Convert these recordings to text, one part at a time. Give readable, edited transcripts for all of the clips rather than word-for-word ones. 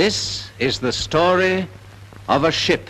This is the story of a ship.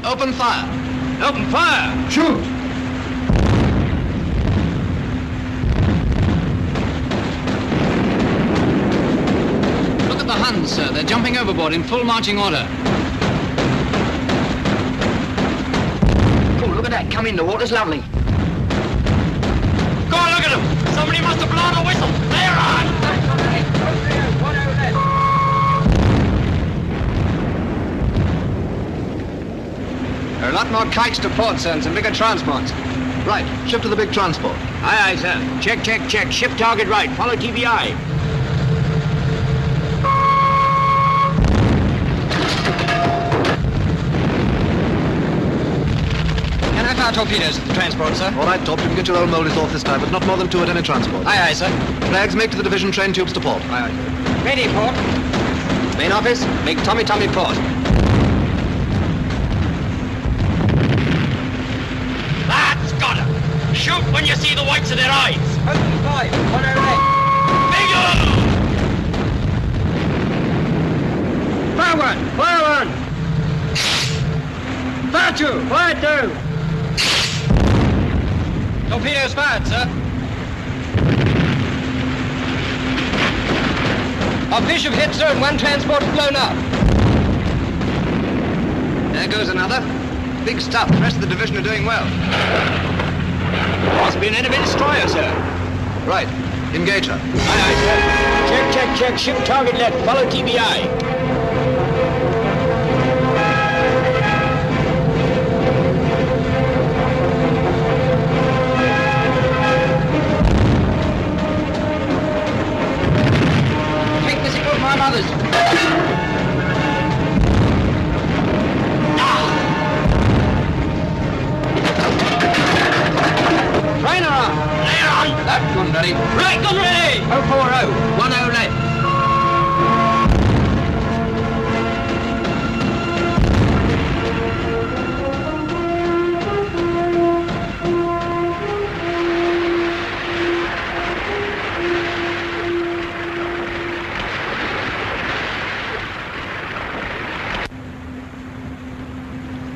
Open fire! Open fire! Shoot! Look at the Huns, sir. They're jumping overboard in full marching order. Cool, look at that. Come in, the water's lovely. Go on, look at them! Somebody must have blown a whistle! They're on! There are a lot more kites to port, sir, and some bigger transports. Right, shift to the big transport. Aye, aye, sir. Check, check, check. Ship target right. Follow TBI. Can I fire torpedoes at the transport, sir? All right, Top, you can get your own moldies off this time, but not more than 2 at any transport. Aye, aye, sir. Flags make to the division train tubes to port. Aye, aye. Ready, port. Main office, make Tommy port. That's got her. Shoot when you see the whites of their eyes. Open 5, 108. Bingo! Fire 1, fire 1. Fire 2, fire 2. Torpedoes fired, sir. Our Bishop hit, sir, and 1 transport blown up. There goes another. Big stuff. The rest of the division are doing well. Must be an enemy destroyer, sir. Right. Engage her. Aye, aye, sir. Check. Ship target left. Follow TBI. Take the signal from our mothers. Trainer on! Later on! That gun ready. Right, gun ready! 040. 10 left.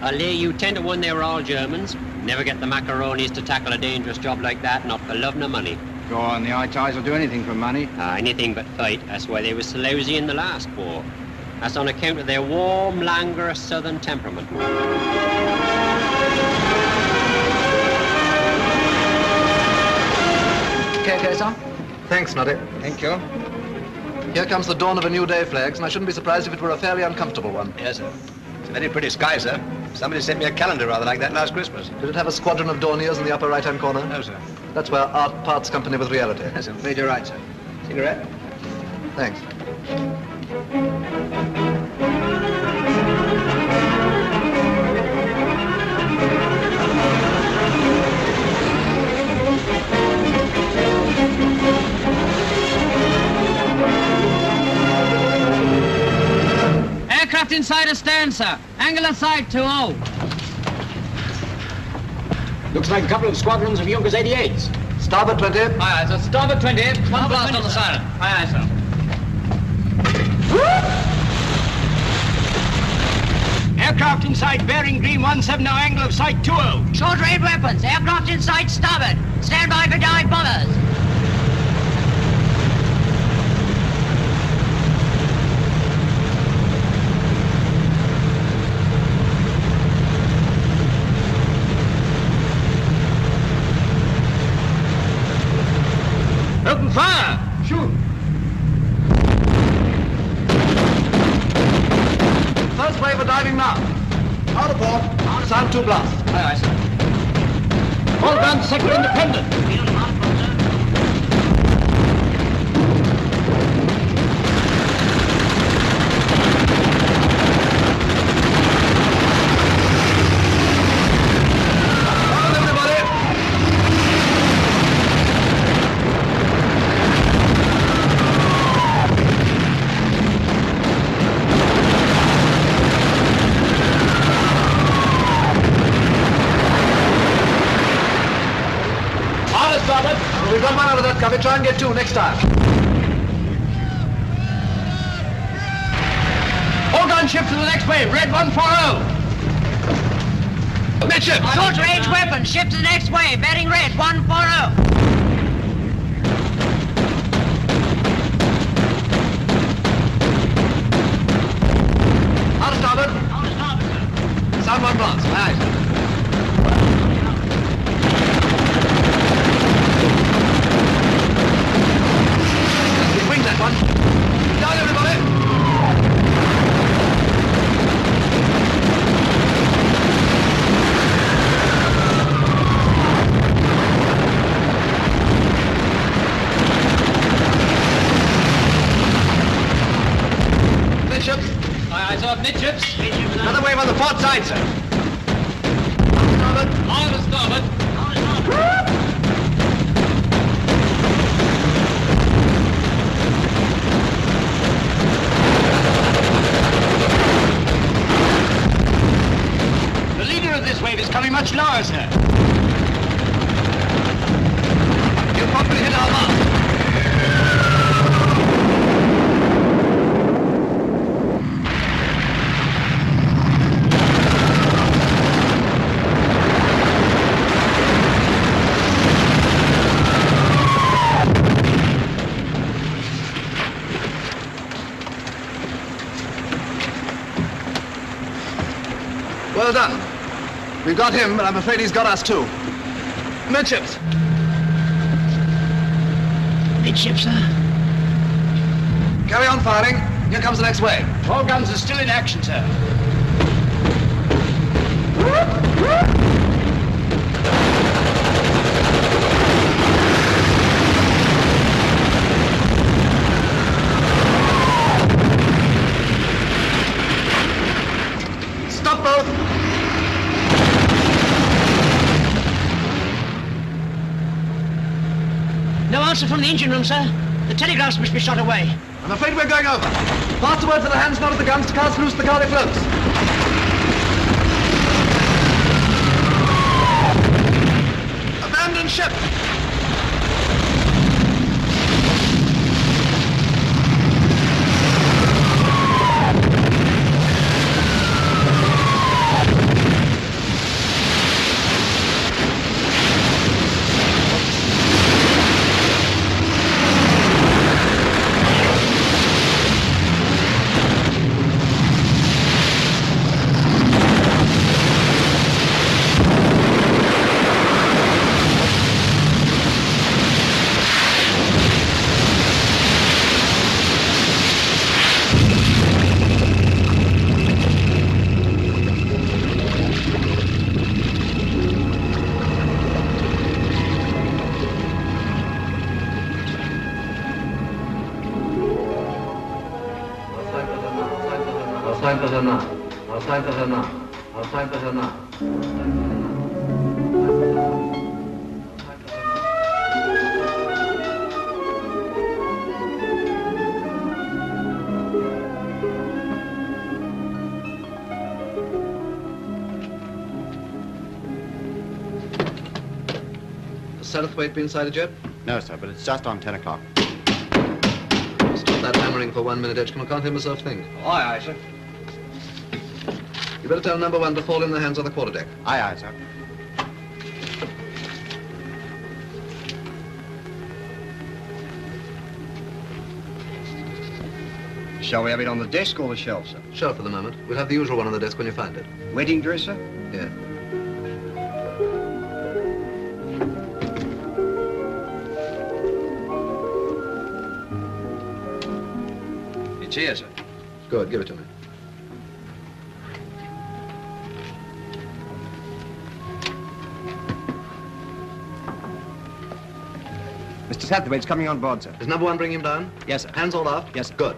I'll lay you 10 to 1 they were all Germans. Never get the macaronis to tackle a dangerous job like that, not for love nor money. Go on, the high ties will do anything for money. Anything but fight. That's why they were so lousy in the last war. That's on account of their warm, languorous southern temperament. Okay, sir. Thanks, Noddy. Thank you. Here comes the dawn of a new day, Flags, and I shouldn't be surprised if it were a fairly uncomfortable one. Yes, sir. It's a very pretty sky, sir. Somebody sent me a calendar rather like that last Christmas. Did it have a squadron of Dorniers in the upper right-hand corner? No, sir. That's where art parts company with reality. Yes, I'm afraid you're right, sir. Cigarette? Thanks. Aircraft inside astern, sir. Angle aside 20. Looks like a couple of squadrons of Junkers 88s. Starboard 20. Aye, aye, sir. Starboard 20. One blast on the siren. Aye, aye, sir. Aircraft inside bearing green 170, angle of sight 20. Short range weapons. Aircraft inside starboard. Stand by for dive bombers. Open fire! Shoot! First wave of diving now. Out of port. Sound 2 blast. Aye, aye, sir. All guns sector independent. Hold everybody. We've got one out of that cover. Try and get 2 next time. All gun shift to the next wave. Red 140. Midship! Short range weapons. Ship to the next wave. Bearing red. 140. Out of starboard. Sound 1 blast. Aye. Wing that one. Down, everybody. Midships. Aye, aye, sir. Midships. Another wave on the port side, sir. Starboard. On the starboard. The leader of this wave is coming much lower, sir. You'll probably hit our mark. Well done. We've got him, but I'm afraid he's got us too. Midships! Midship, sir. Carry on firing. Here comes the next wave. All guns are still in action, sir. Stop both! No answer from the engine room, sir. The telegraphs must be shot away. I'm afraid we're going over. Pass the word for the hands not of the guns to cast loose the galley floats. Abandon ship! Satterthwaite been sighted yet? No, sir, but it's just on 10 o'clock. Stop that hammering for 1 minute, Edgecombe. I can't hear myself think. Aye, aye, sir. You better tell number 1 to fall in the hands on the quarterdeck. Aye, aye, sir. Shall we have it on the desk or the shelf, sir? Shelf for the moment. We'll have the usual one on the desk when you find it. Wedding dress, sir? Yeah. It's here, sir. Good, give it to me. Mr. Satterthwaite's coming on board, sir. Is number 1 bringing him down? Yes, sir. Hands all aft? Yes, sir. Good.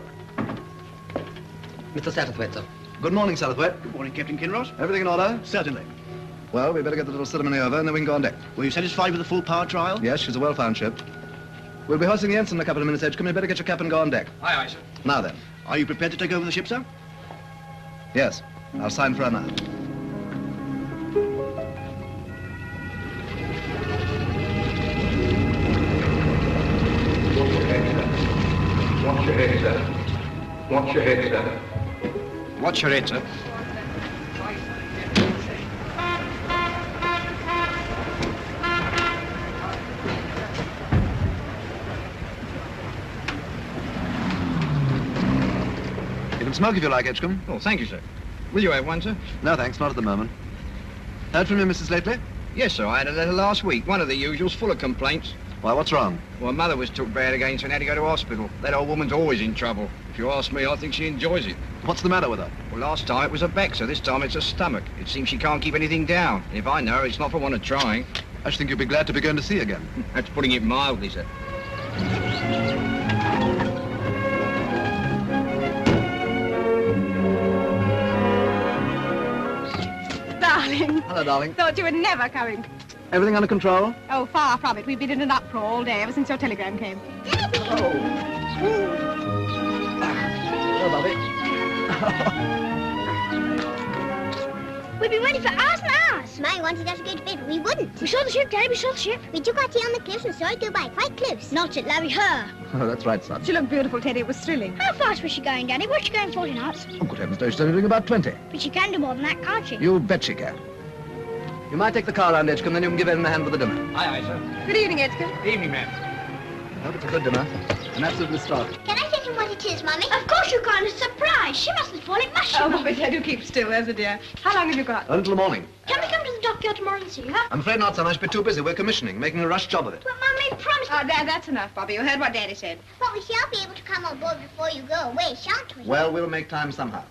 Mr. Satterthwaite, sir. Good morning, Satterthwaite. Good morning, Captain Kinross. Everything in order? Certainly. Well, we better get the little ceremony over and then we can go on deck. Were you satisfied with the full power trial? Yes, she's a well-found ship. We'll be hoisting the ensign in a couple of minutes, Edgecombe. You better get your cap and go on deck. Aye, aye, sir. Now then. Are you prepared to take over the ship, sir? Yes. I'll sign for her now. Watch your head, sir. Watch your head, sir. Watch your head, sir. You can smoke if you like, Edgecombe. Oh, thank you, sir. Will you have one, sir? No, thanks. Not at the moment. Heard from you, Mrs. Lately? Yes, sir. I had a letter last week. One of the usuals, full of complaints. Why, what's wrong? Well, mother was took bad again, so I had to go to hospital. That old woman's always in trouble. If you ask me, I think she enjoys it. What's the matter with her? Well, last time it was her back, so this time it's her stomach. It seems she can't keep anything down. And if I know her, it's not for want of trying. I should think you'd be glad to be going to sea again. That's putting it mildly, sir. Darling. Hello, darling. Thought you were never coming. Everything under control? Oh, far from it. We've been in an uproar all day ever since your telegram came. Hello, Bobby. We've been waiting for hours and hours. Mine wanted us to go to bed, but we wouldn't. We saw the ship, Daddy, we saw the ship. We took our tea on the cliffs and saw it go by, quite close. Not at Larry, her. Oh, that's right, son. She looked beautiful, Teddy. It was thrilling. How fast was she going, Daddy? Was she going 40 knots? Oh, good heavens, no, she's only doing about 20. But she can do more than that, can't she? You bet she can. You might take the car round, Edgecombe, then you can give Ellen a hand with the dinner. Aye, aye, sir. Good evening, Edgecombe. Evening, ma'am. I hope it's a good dinner. An absolute start. Can I tell you what it is, Mummy? Of course you can. It's a surprise. She mustn't fall. It must. Oh, Bobby, do keep still. There's a dear. How long have you got? Until the morning. Can we come to the pop you out tomorrow and see you, huh? I'm afraid not, son. I should be too busy. We're commissioning, making a rush job of it. But Mummy promised. Oh, that's enough, Bobby. You heard what Daddy said. But we shall be able to come on board before you go away, shan't we? Well, we'll make time somehow.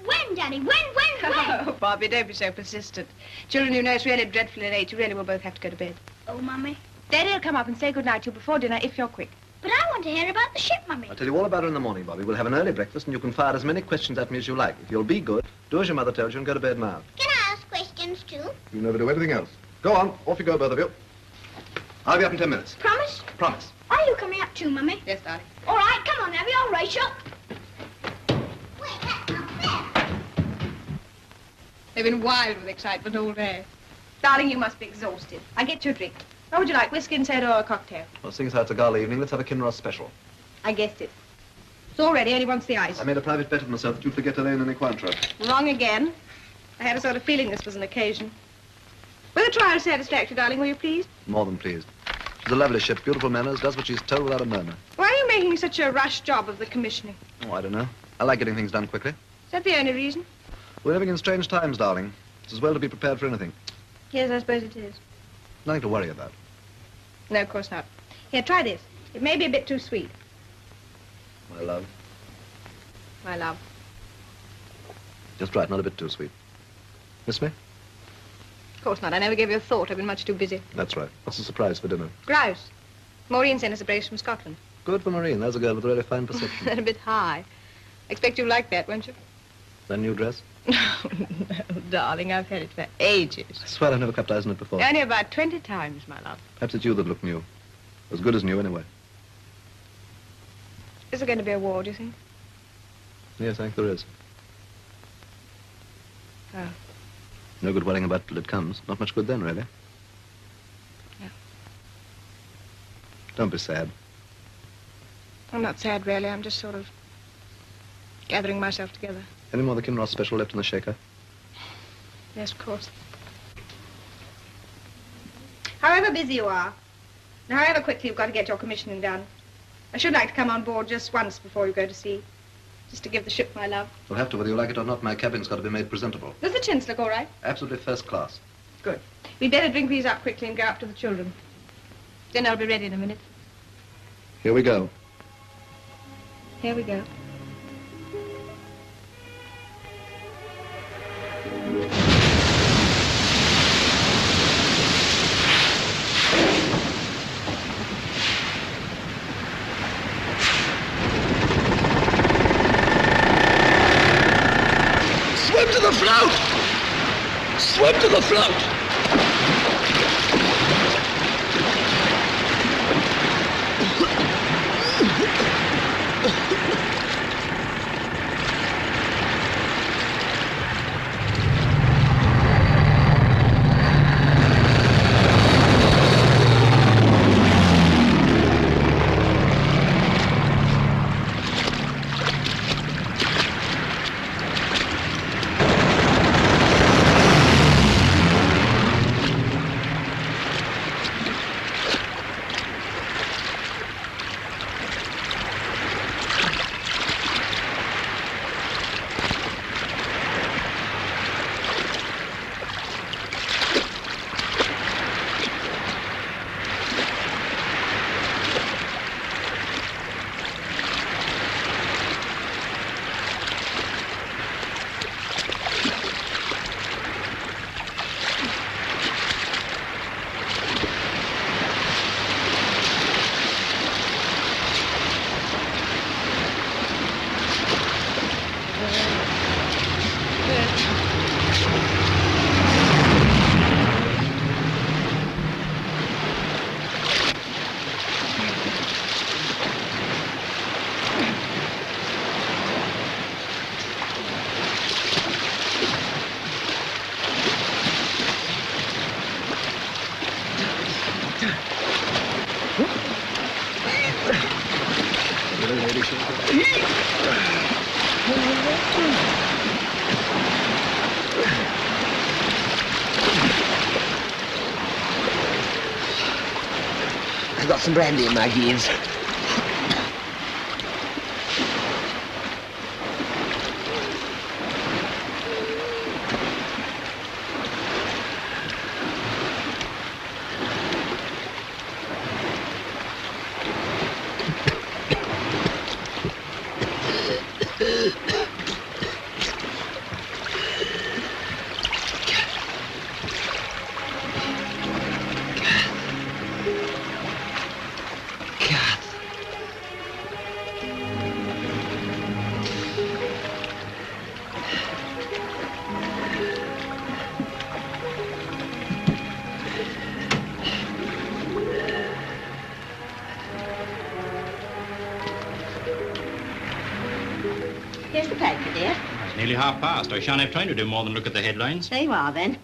When, Daddy? When? Oh, Bobby, don't be so persistent. Children, you know, it's really dreadfully late. You really will both have to go to bed. Oh, Mummy. Daddy will come up and say good night to you before dinner if you're quick. But I want to hear about the ship, Mummy. I'll tell you all about it in the morning, Bobby. We'll have an early breakfast and you can fire as many questions at me as you like. If you'll be good, do as your mother tells you and go to bed now. Can I ask questions, too? You never do anything else. Go on. Off you go, both of you. I'll be up in 10 minutes. Promise? Promise. Are you coming up too, Mummy? Yes, darling. All right, come on, Abby. I'll race up. Wait, that's not fair. They've been wild with excitement all day. Darling, you must be exhausted. I'll get you a drink. What would you like, whiskey and soda or a cocktail? Well, seeing as how it's a gala evening, let's have a Kinross special. I guessed it. It's all ready, only wants the ice. I made a private bet of myself that you'd forget Elaine and Equantra. Wrong again. I had a sort of feeling this was an occasion. Were the trials satisfactory, darling? Were you pleased? More than pleased. She's a lovely ship, beautiful manners, does what she's told without a murmur. Why are you making such a rush job of the commissioning? Oh, I don't know. I like getting things done quickly. Is that the only reason? We're living in strange times, darling. It's as well to be prepared for anything. Yes, I suppose it is. Nothing to worry about. No, of course not. Here, try this. It may be a bit too sweet. My love. My love. Just right, not a bit too sweet. Miss me? Of course not. I never gave you a thought. I've been much too busy. That's right. What's the surprise for dinner? Grouse. Maureen sent us a brace from Scotland. Good for Maureen. There's a girl with a really fine perception. They're a bit high. I expect you'll like that, won't you? That new dress? No, darling. I've had it for ages. I swear I've never clapped eyes on it before. Only about 20 times, my love. Perhaps it's you that look new. As good as new, anyway. Is there going to be a war, do you think? Yes, I think there is. Oh. No good worrying about it till it comes. Not much good then, really. No. Don't be sad. I'm not sad, really. I'm just sort of gathering myself together. Any more of the Kinross special left in the shaker? Yes, of course. However busy you are, and however quickly you've got to get your commissioning done, I should like to come on board just once before you go to sea. Just to give the ship my love. You'll have to, whether you like it or not. My cabin's got to be made presentable. Does the chintz look all right? Absolutely first class. Good. We'd better drink these up quickly and go up to the children. Dinner will be ready in a minute. Here we go. Here we go. Swim to the float! Swim to the float! I've got some brandy in my gears. Here's the paper, dear. It's nearly past. I shan't have time to do more than look at the headlines. There you are, then.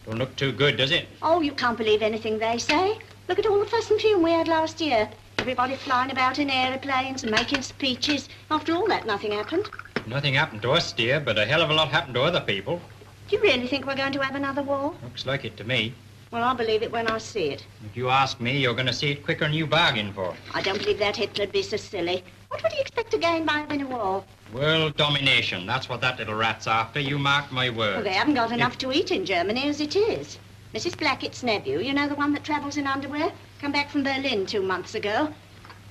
Don't look too good, does it? Oh, you can't believe anything they say. Look at all the fuss and fume we had last year. Everybody flying about in aeroplanes and making speeches. After all that, nothing happened. Nothing happened to us, dear, but a hell of a lot happened to other people. Do you really think we're going to have another war? Looks like it to me. Well, I'll believe it when I see it. If you ask me, you're going to see it quicker than you bargained for. I don't believe that Hitler'd be so silly. What would he expect to gain by having a war? World domination. That's what that little rat's after. You mark my words. Well, they haven't got enough to eat in Germany as it is. Mrs. Blackett's nephew, you know the one that travels in underwear, come back from Berlin 2 months ago.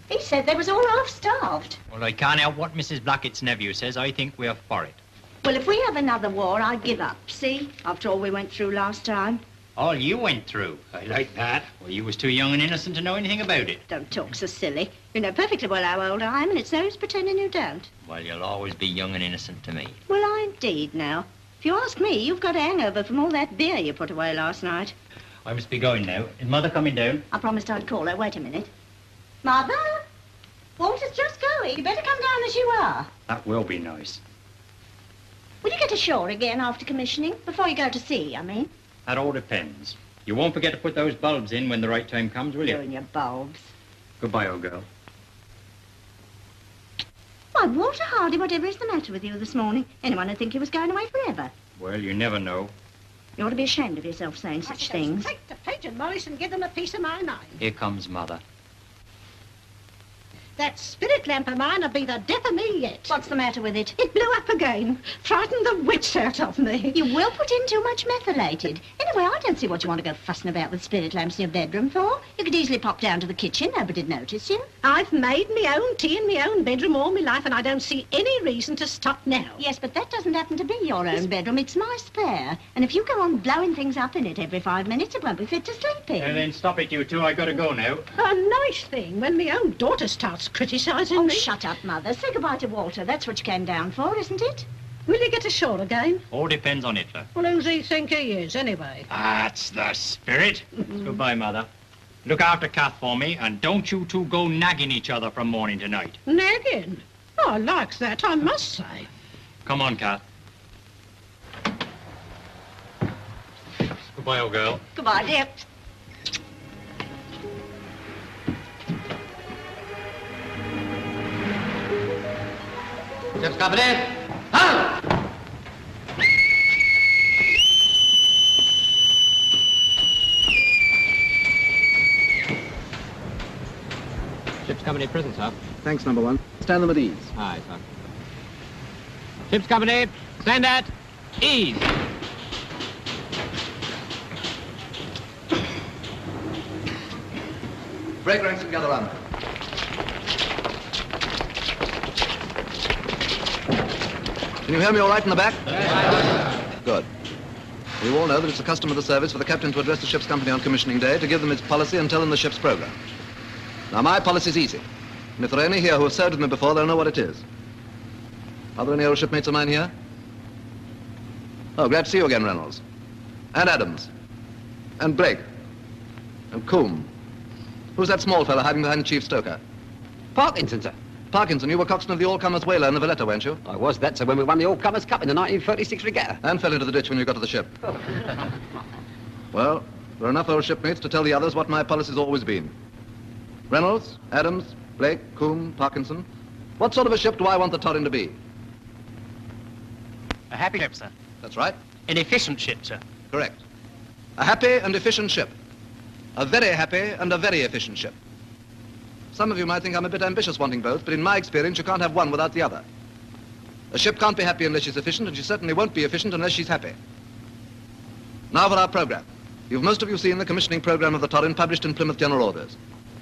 He said they was all half-starved. Well, I can't help what Mrs. Blackett's nephew says. I think we're for it. Well, if we have another war, I give up. See? After all we went through last time. All you went through. I like that. Well, you was too young and innocent to know anything about it. Don't talk so silly. You know perfectly well how old I am, and it's no use pretending you don't. Well, you'll always be young and innocent to me. Well, I indeed now. If you ask me, you've got a hangover from all that beer you put away last night. I must be going now. Is Mother coming down? I promised I'd call her. Wait a minute. Mother? Walter's just going. You better come down as you are. That will be nice. Will you get ashore again after commissioning? Before you go to sea, I mean. That all depends. You won't forget to put those bulbs in when the right time comes, will you? You and your bulbs. Goodbye, old girl. Why, Walter Hardy, whatever is the matter with you this morning? Anyone would think you was going away forever. Well, you never know. You ought to be ashamed of yourself saying such things. Take the pigeon, Morris, and give them a piece of my mind. Here comes Mother. That spirit lamp of mine'll be the death of me yet. What's the matter with it? It blew up again. Frightened the wits out of me. You will put in too much methylated. Anyway, I don't see what you want to go fussing about with spirit lamps in your bedroom for. You could easily pop down to the kitchen. Nobody'd notice you. I've made my own tea in my own bedroom all my life, and I don't see any reason to stop now. Yes, but that doesn't happen to be your own bedroom. It's my spare. And if you go on blowing things up in it every 5 minutes, it won't be fit to sleep in. And then stop it, you two. I gotta go now. A nice thing when my own daughter starts criticising Oh, me. shut up, Mother. Say goodbye to Walter. That's what you came down for, isn't it? Will you get ashore again? All depends on Hitler. Well, who's he think he is, anyway? That's the spirit. Goodbye, Mother. Look after Kath for me, and don't you two go nagging each other from morning to night. Nagging? Oh, I like that, I must say. Come on, Kath. Goodbye, old girl. Goodbye, dear. Ship's company. Halt! Ship's company prison, sir. Thanks, number one. Stand them at ease. Aye, sir. Ship's company, stand at ease. Break ranks and gather round. Can you hear me all right in the back? Yes. Good. You all know that it's the custom of the service for the captain to address the ship's company on commissioning day, to give them its policy and tell them the ship's program. Now, my policy's easy. And if there are any here who have served with me before, they'll know what it is. Are there any old shipmates of mine here? Oh, glad to see you again, Reynolds. And Adams. And Blake. And Coombe. Who's that small fellow hiding behind the chief stoker? Parkinson, sir. Parkinson, you were coxswain of the All-Comers whaler in the Valletta, weren't you? I was that, sir, when we won the All-Comers Cup in the 1936 regatta. And fell into the ditch when you got to the ship. Well, there are enough old shipmates to tell the others what my policy's always been. Reynolds, Adams, Blake, Coombe, Parkinson. What sort of a ship do I want the Torrin to be? A happy ship, sir. That's right. An efficient ship, sir. Correct. A happy and efficient ship. A very happy and a very efficient ship. Some of you might think I'm a bit ambitious wanting both, but in my experience, you can't have one without the other. A ship can't be happy unless she's efficient, and she certainly won't be efficient unless she's happy. Now for our program. You've most of you seen the commissioning program of the Torrin published in Plymouth General Orders,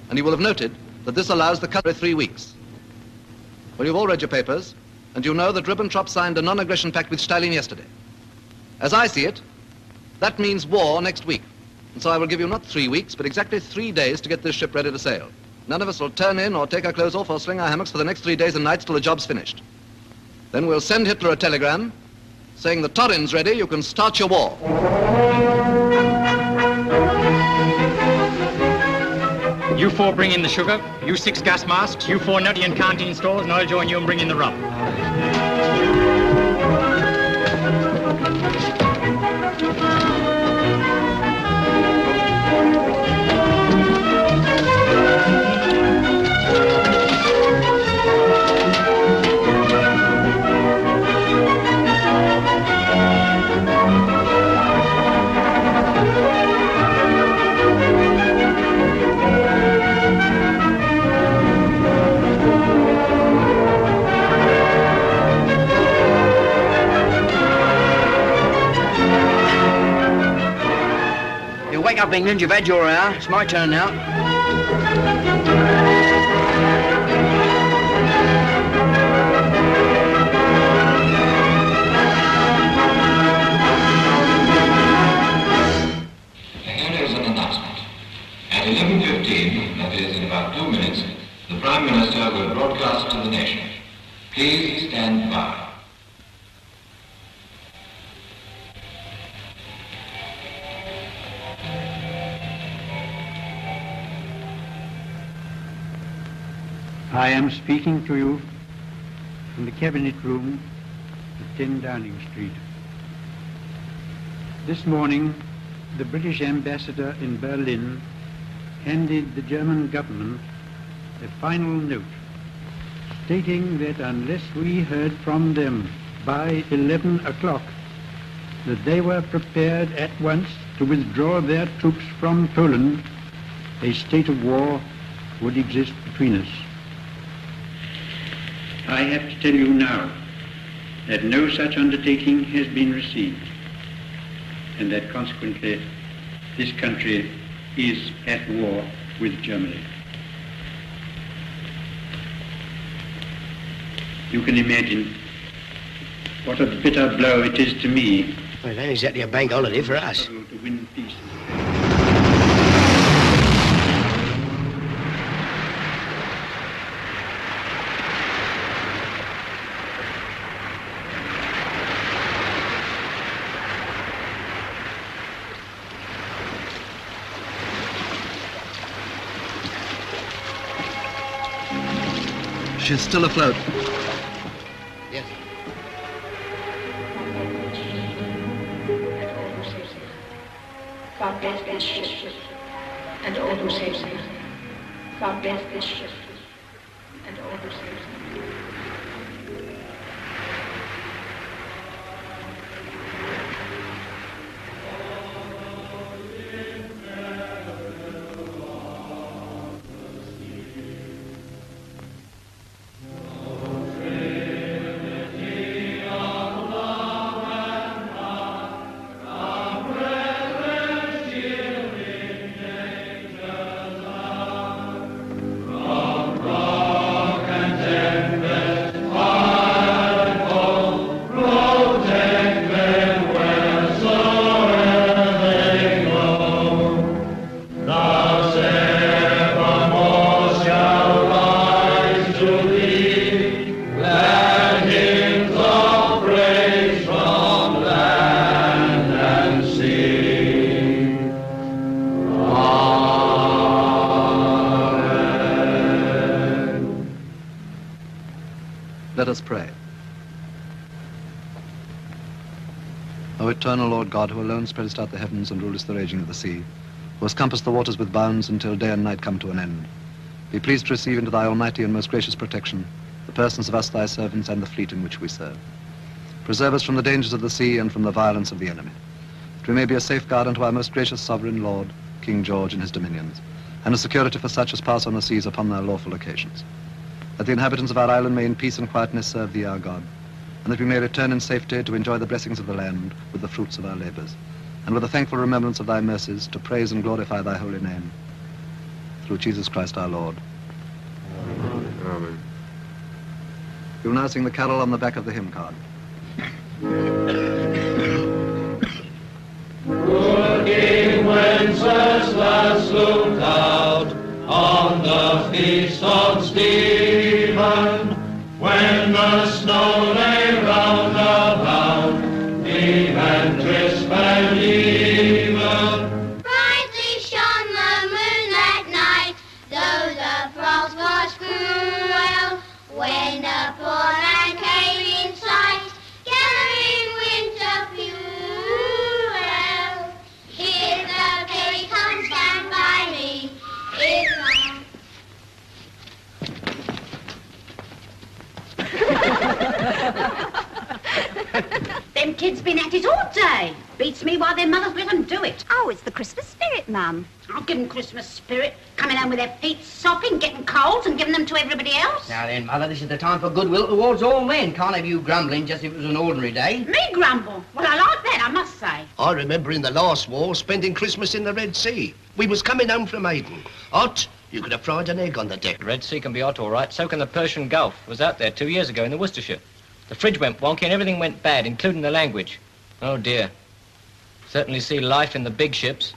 and you will have noted that this allows the cut of 3 weeks. Well, you've all read your papers, and you know that Ribbentrop signed a non-aggression pact with Stalin yesterday. As I see it, that means war next week. And so I will give you not 3 weeks, but exactly 3 days to get this ship ready to sail. None of us will turn in or take our clothes off or swing our hammocks for the next 3 days and nights till the job's finished. Then we'll send Hitler a telegram saying the Torrin's ready, you can start your war. You 4 bring in the sugar, you 6 gas masks, you 4 nutty and canteen stores, and I'll join you and bring in the rum. Wake up, England. You've had your hour. It's my turn now. Here is an announcement. At 11:15, that is in about 2 minutes, the Prime Minister will broadcast to the nation. Please stand by. I am speaking to you from the Cabinet Room at 10 Downing Street. This morning, the British ambassador in Berlin handed the German government a final note stating that unless we heard from them by 11 o'clock, that they were prepared at once to withdraw their troops from Poland, a state of war would exist between us. I have to tell you now that no such undertaking has been received, and that consequently this country is at war with Germany. You can imagine what a bitter blow it is to me. Well, it ain't exactly a bank holiday for us. To win peace. She's still afloat. Yes. God bless this ship and all who saves it. God bless this ship and all who saves it. Let us pray. O eternal Lord God, who alone spreadest out the heavens and rulest the raging of the sea, who hast compassed the waters with bounds until day and night come to an end, be pleased to receive into thy almighty and most gracious protection the persons of us thy servants and the fleet in which we serve. Preserve us from the dangers of the sea and from the violence of the enemy, that we may be a safeguard unto our most gracious sovereign Lord, King George and his dominions, and a security for such as pass on the seas upon their lawful occasions. That the inhabitants of our island may in peace and quietness serve thee, our God, and that we may return in safety to enjoy the blessings of the land with the fruits of our labors, and with a thankful remembrance of thy mercies to praise and glorify thy holy name. Through Jesus Christ our Lord. Amen. You'll now sing the carol on the back of the hymn card. Good King Wenceslas looked out on the feast of Stephen, when the snow lay round about, deep and crisp and even. Brightly shone the moon that night, though the frost was cruel, when the poor man came kid's been at it all day. Beats me why their mothers let them do it. Oh, it's the Christmas spirit, Mum. I'll give them Christmas spirit, coming home with their feet sopping, getting colds and giving them to everybody else. Now then, Mother, this is the time for goodwill towards all men. Can't have you grumbling just if it was an ordinary day. Me grumble? Well, I like that, I must say. I remember in the last war spending Christmas in the Red Sea. We was coming home from Aden. Hot, you could have fried an egg on the deck. The Red Sea can be hot, all right. So can the Persian Gulf. I was out there 2 years ago in the Worcestershire. The fridge went wonky and everything went bad, including the language. Oh, dear. Certainly see life in the big ships.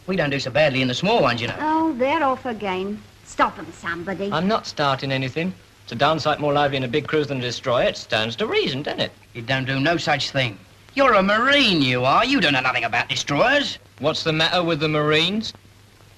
We don't do so badly in the small ones, you know. Oh, they're off again. Stop them, somebody. I'm not starting anything. It's a darn sight more lively in a big cruise than a destroyer. It stands to reason, doesn't it? You don't do no such thing. You're a Marine, you are. You don't know nothing about destroyers. What's the matter with the Marines?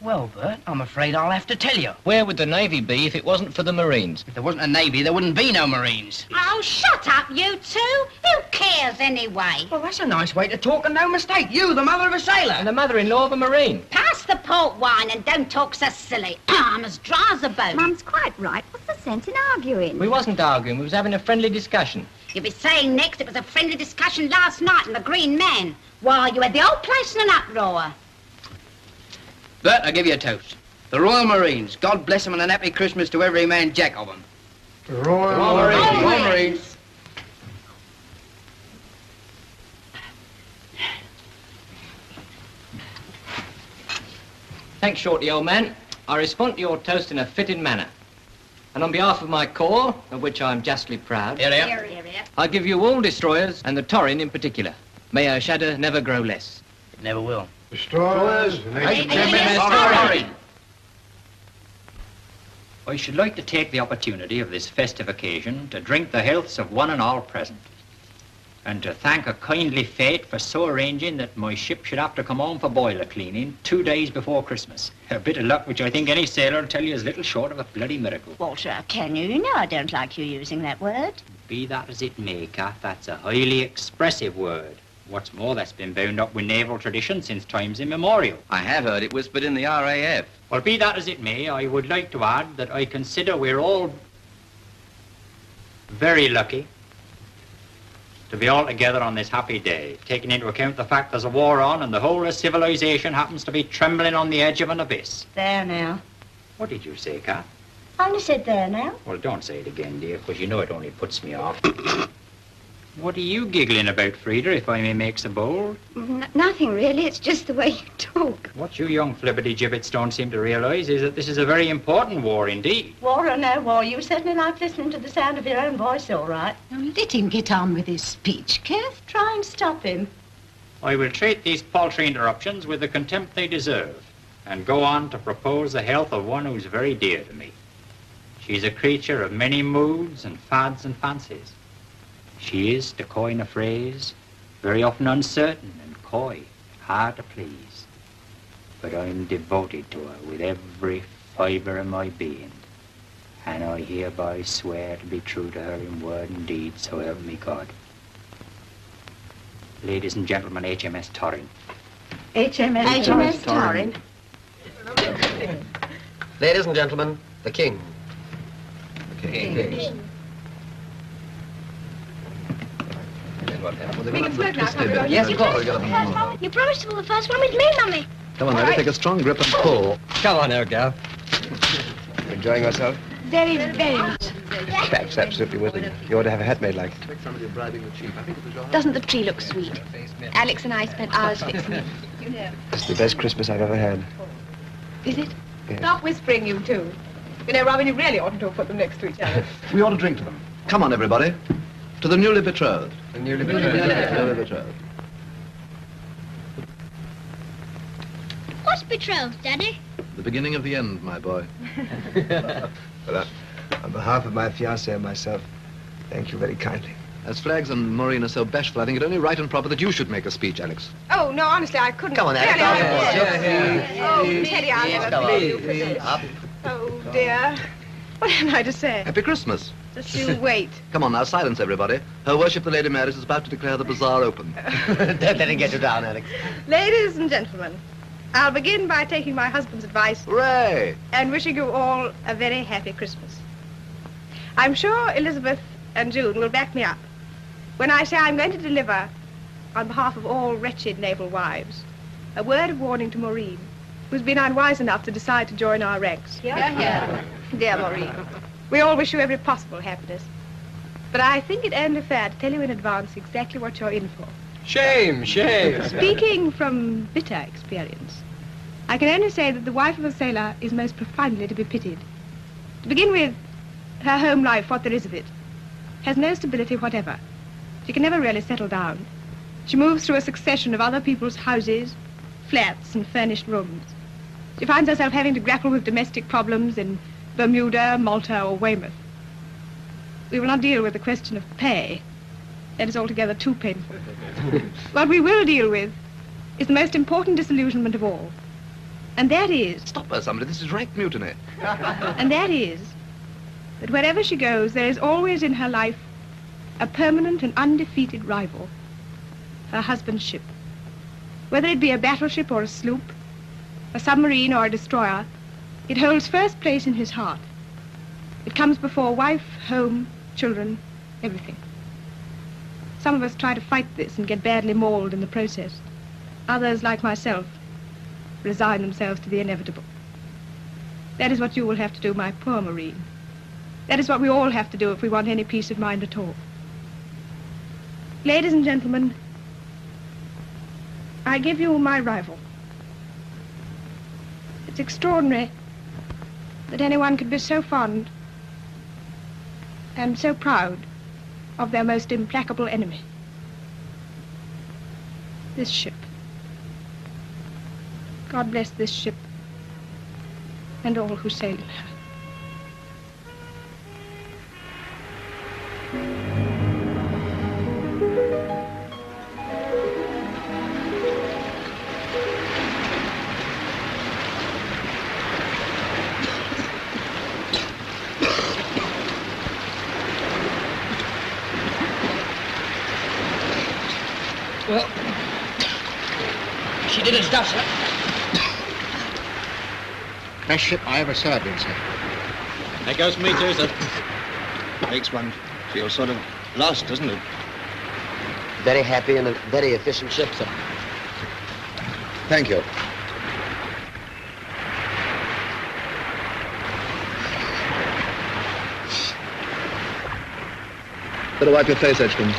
Well, Bert, I'm afraid I'll have to tell you. Where would the Navy be if it wasn't for the Marines? If there wasn't a Navy, there wouldn't be no Marines. Oh, shut up, you two. Who cares anyway? Well, that's a nice way to talk and no mistake. You, the mother of a sailor. And the mother-in-law of a Marine. Pass the port wine and don't talk so silly. I'm as dry as a bone. Mum's quite right. What's the sense in arguing? We wasn't arguing. We was having a friendly discussion. You'll be saying next it was a friendly discussion last night in the Green Man. While you had the old place in an uproar. Bert, I give you a toast. The Royal Marines. God bless them and a happy Christmas to every man jack of them. Royal Marines. Royal Marines. Thanks, Shorty, old man. I respond to your toast in a fitting manner. And on behalf of my corps, of which I'm justly proud, I give you all destroyers, and the Torrin in particular. May our shadow never grow less. It never will. Destroyers, I should like to take the opportunity of this festive occasion to drink the healths of one and all present, and to thank a kindly fate for so arranging that my ship should have to come home for boiler cleaning 2 days before Christmas. A bit of luck which I think any sailor will tell you is little short of a bloody miracle. Walter, can you? You know I don't like you using that word. Be that as it may, Kath, that's a highly expressive word. What's more, that's been bound up with naval tradition since times immemorial. I have heard it whispered in the RAF. Well, be that as it may, I would like to add that I consider we're all very lucky to be all together on this happy day, taking into account the fact there's a war on and the whole of civilization happens to be trembling on the edge of an abyss. There now. What did you say, Kath? I only said there now. Well, don't say it again, dear, because you know it only puts me off. What are you giggling about, Frida, if I may make so bold? Nothing, really. It's just the way you talk. What you young flibbity-gibbets don't seem to realise is that this is a very important war indeed. War or no war, you certainly like listening to the sound of your own voice, all right. Now, let him get on with his speech, Kath. Try and stop him. I will treat these paltry interruptions with the contempt they deserve and go on to propose the health of one who's very dear to me. She's a creature of many moods and fads and fancies. She is, to coin a phrase, very often uncertain and coy, hard to please. But I'm devoted to her with every fibre of my being, and I hereby swear to be true to her in word and deed, so help me God. Ladies and gentlemen, HMS Torrin. HMS Torrin. Ladies and gentlemen, the King. The King. We can smoke now, can't we? Yes, of course. You promised to pull the first one with me, Mummy. Come on, Mary, take a strong grip and pull. Come on, old girl. Enjoying yourself? Very, very much. That's absolutely wicked. You ought to have a hat made like it. Doesn't the tree look sweet? Alex and I spent hours fixing it. It's the best Christmas I've ever had. Is it? Yes. Stop whispering, you two. You know, Robin, you really oughtn't to have put them next to each other. We ought to drink to them. Come on, everybody. To the newly betrothed. The newly betrothed. Newly betrothed. What's betrothed, Daddy? The beginning of the end, my boy. Well, on behalf of my fiancée and myself, thank you very kindly. As Flags and Maureen are so bashful, I think it only right and proper that you should make a speech, Alex. Oh, no, honestly, I couldn't. Come on, Alex. Oh, Teddy, I'll never play you. Oh, dear. What am I to say? Happy Christmas. Just you wait. Come on now, silence everybody. Her Worship the Lady Mary is about to declare the bazaar open. Don't let him get you down, Alex. Ladies and gentlemen, I'll begin by taking my husband's advice. Hooray! And wishing you all a very happy Christmas. I'm sure Elizabeth and June will back me up when I say I'm going to deliver on behalf of all wretched naval wives, a word of warning to Maureen, who's been unwise enough to decide to join our ranks. Yeah. Dear Maureen, we all wish you every possible happiness. But I think it only fair to tell you in advance exactly what you're in for. Shame, shame. Speaking from bitter experience, I can only say that the wife of a sailor is most profoundly to be pitied. To begin with, her home life, what there is of it, has no stability whatever. She can never really settle down. She moves through a succession of other people's houses, flats, and furnished rooms. She finds herself having to grapple with domestic problems in Bermuda, Malta, or Weymouth. We will not deal with the question of pay. That is altogether too painful. What we will deal with is the most important disillusionment of all. And that is... Stop her, somebody. This is rank mutiny. And that is that wherever she goes, there is always in her life a permanent and undefeated rival, her husband's ship. Whether it be a battleship or a sloop, a submarine or a destroyer, it holds first place in his heart. It comes before wife, home, children, everything. Some of us try to fight this and get badly mauled in the process. Others, like myself, resign themselves to the inevitable. That is what you will have to do, my poor Maureen. That is what we all have to do if we want any peace of mind at all. Ladies and gentlemen, I give you my rival. It's extraordinary that anyone could be so fond and so proud of their most implacable enemy. This ship. God bless this ship and all who sail in her. Well, she did her stuff, sir. Best ship I ever served in, sir. That goes for me too, sir. Makes one feel sort of lost, doesn't it? Very happy and a very efficient ship, sir. Thank you. Better wipe your face, Edgecombe.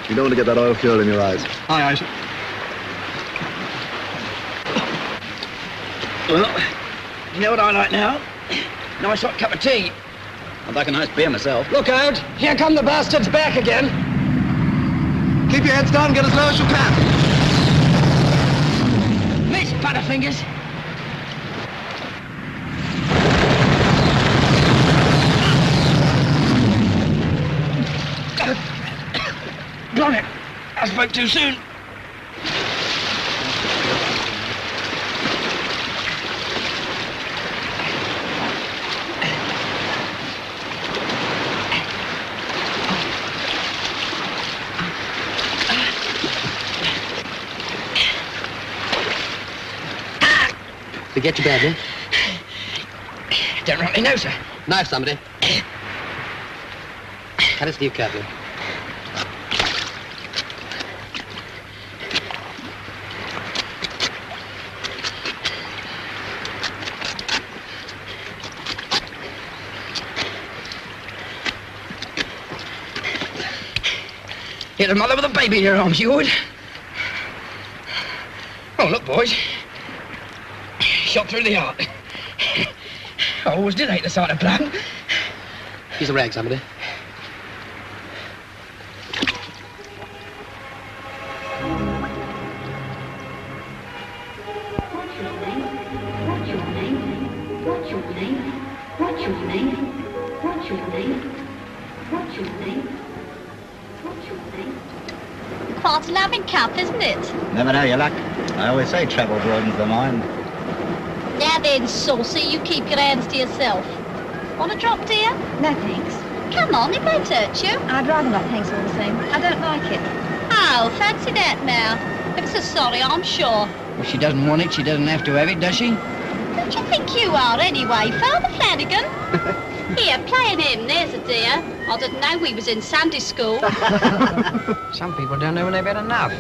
You don't want to get that oil fuel in your eyes. Aye, aye, sir. Well, you know what I like now? Nice hot cup of tea. I'd like a nice beer myself. Look out! Here come the bastards back again. Keep your heads down, get as low as you can. Miss Butterfingers. Blimey, I spoke too soon. They get you badly? Don't rightly know, sir. Knife somebody. Cut his sleeve carefully. Hit a mother with a baby in your arms, you would. Oh, look, boys. Shot through the heart. I always did hate the sight of blood. Piece of rag, somebody. Quite a loving cup, isn't it? Never know your luck. I always say travel broadens the mind. Now then, Saucy, you keep your hands to yourself. Want a drop, dear? No, thanks. Come on, it won't hurt you. I'd rather not, thanks all the same. I don't like it. Oh, fancy that now. Ever so sorry, I'm sure. If she doesn't want it, she doesn't have to have it, does she? Who do you think you are, anyway, Father Flanagan? Here, playing him, there's a dear. I didn't know we was in Sunday school. Some people don't know when they've had enough.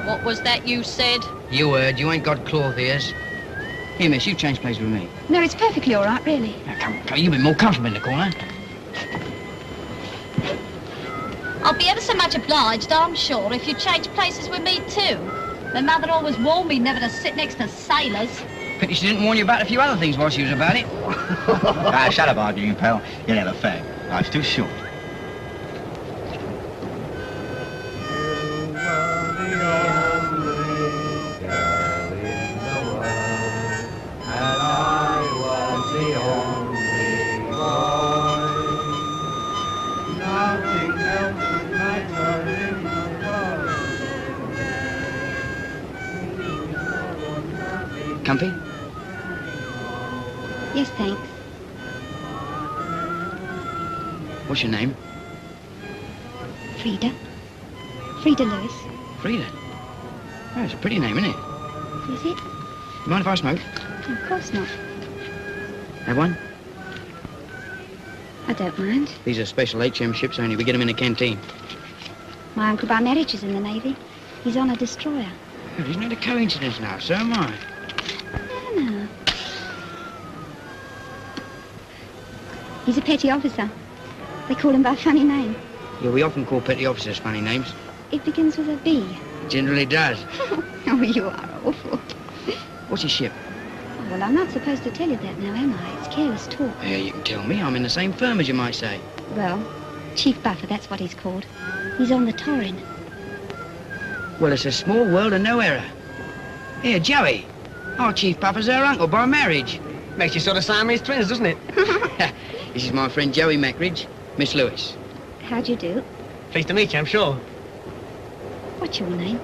What was that you said? You heard. You ain't got cloth ears. Here, miss, you change places with me. No, it's perfectly all right, really. Now, come, you'll be more comfortable in the corner. I'll be ever so much obliged, I'm sure, if you change places with me, too. My mother always warned me never to sit next to sailors. Pity she didn't warn you about a few other things while she was about it. Shut up arguing, pal. You'll have a fag. Life's too short. Comfy? Yes, thanks. What's your name? Frida. Frida Lewis. Frida? Oh, it's a pretty name, isn't it? Is it? You mind if I smoke? Of course not. Have one? I don't mind. These are special HM ships only. We get them in the canteen. My uncle by marriage is in the Navy. He's on a destroyer. Oh, isn't it a coincidence now? So am I. No. He's a petty officer. They call him by a funny name. Yeah, we often call petty officers funny names. It begins with a B. It generally does. Oh, you are awful. What's your ship? Oh, well, I'm not supposed to tell you that now, am I? It's careless talk. Yeah, you can tell me. I'm in the same firm as you might say. Well, Chief Buffer, that's what he's called. He's on the Torrin. Well, it's a small world and no error. Here, Joey. Our Chief Buffer's her uncle by marriage. Makes you sort of Siamese twins, doesn't it? This is my friend Joey Mackridge, Miss Lewis. How do you do? Pleased to meet you, I'm sure. What's your name?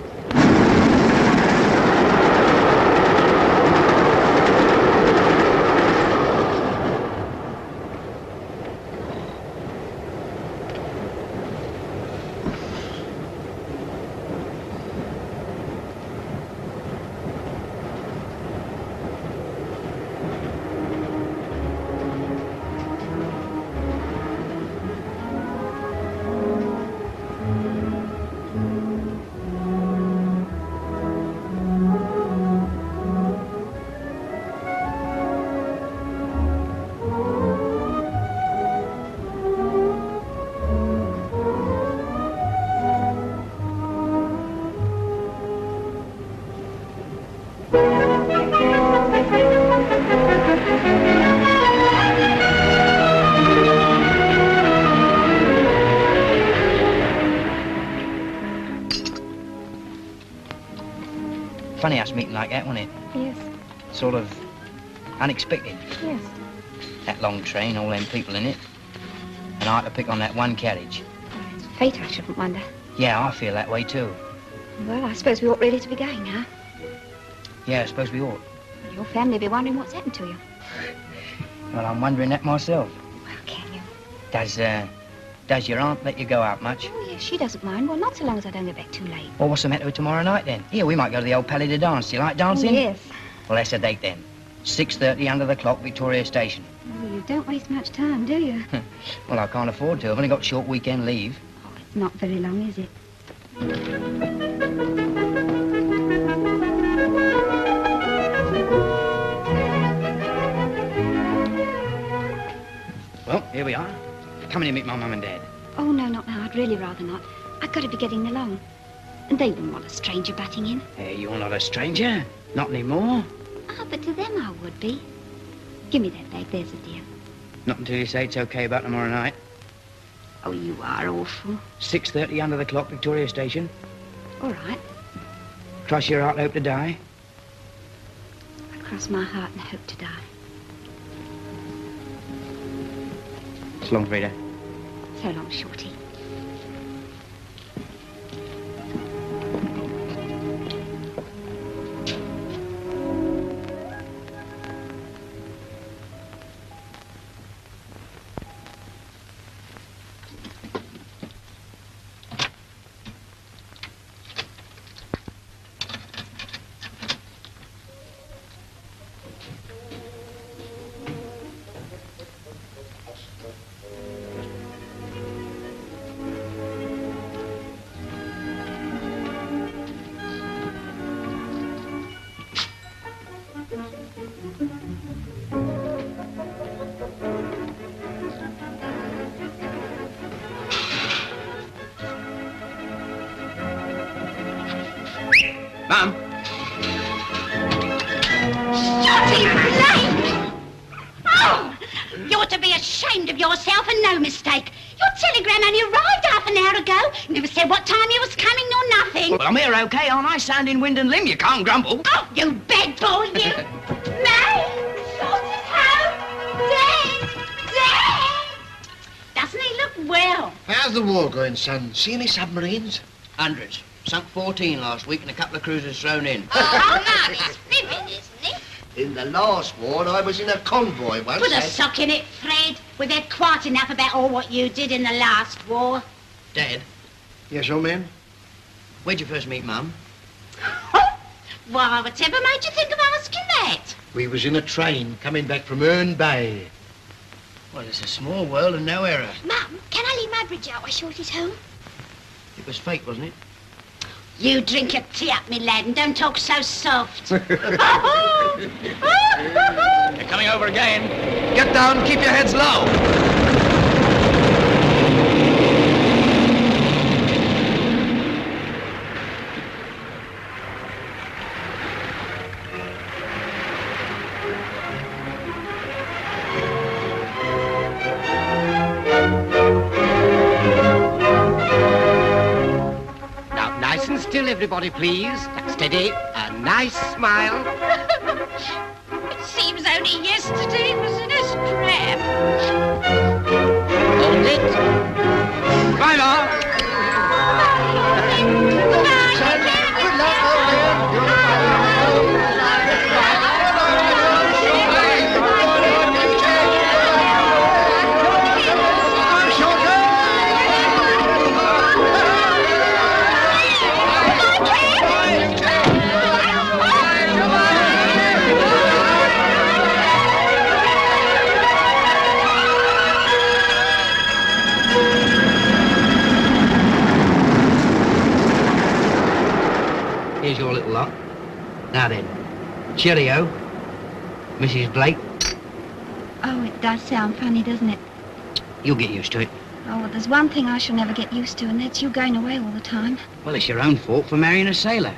Funny us meeting like that, wasn't it? Yes. Sort of unexpected. Yes. That long train, all them people in it. And I had to pick on that one carriage. Well, it's fate, I shouldn't wonder. Yeah, I feel that way too. Well, I suppose we ought really to be going, huh? Yeah, I suppose we ought. Your family will be wondering what's happened to you. Well, I'm wondering that myself. Well, can you? Does your aunt let you go out much? Oh, yes, she doesn't mind. Well, not so long as I don't go back too late. Well, what's the matter with tomorrow night, then? Here, we might go to the old Palais de Dance. Do you like dancing? Oh, yes. Well, that's a date, then. 6:30 under the clock, Victoria Station. Oh, you don't waste much time, do you? Well, I can't afford to. I've only got short weekend leave. Oh, it's not very long, is it? Well, here we are. Come in and meet my mum and dad. Oh, no, not now. I'd really rather not. I've got to be getting along. And they wouldn't want a stranger butting in. Hey, you're not a stranger. Not anymore. Ah, but to them I would be. Give me that bag, there's a dear. Not until you say it's okay about tomorrow night. Oh, you are awful. 6:30 under the clock, Victoria Station. All right. Cross your heart and hope to die. I cross my heart and hope to die. So long, Frida. So long, Shorty. Mum? Shotty Blake! Oh! You ought to be ashamed of yourself and no mistake. Your telegram only arrived half an hour ago. Never said what time you was coming nor nothing. Well, I'm here okay, aren't I? Sound in wind and limb, you can't grumble. Oh, you bed boy, you! May! Saucy's home! Dead! Dead! Doesn't he look well? How's the war going, son? See any submarines? Hundreds. Sunk 14 last week and a couple of cruisers thrown in. Oh, no, he's fibbing, isn't he? In the last war, I was in a convoy once. Put a sock in it, Fred. We've had quite enough about all what you did in the last war. Dad? Yes, old man? Where'd you first meet Mum? Why, whatever made you think of asking that? We was in a train coming back from Herne Bay. Well, it's a small world and no error. Mum, can I leave my bridge out while Shorty's home? It was fate, wasn't it? You drink your tea up, me lad, and don't talk so soft. They're coming over again. Get down, keep your heads low. Nice and still, everybody, please. Steady. A nice smile. It seems only yesterday it was in a scrap. Hold it. Bye, Ma. Here's your little lot. Now then, cheerio, Mrs. Blake. Oh, it does sound funny, doesn't it? You'll get used to it. Oh, well, there's one thing I shall never get used to, and that's you going away all the time. Well, it's your own fault for marrying a sailor.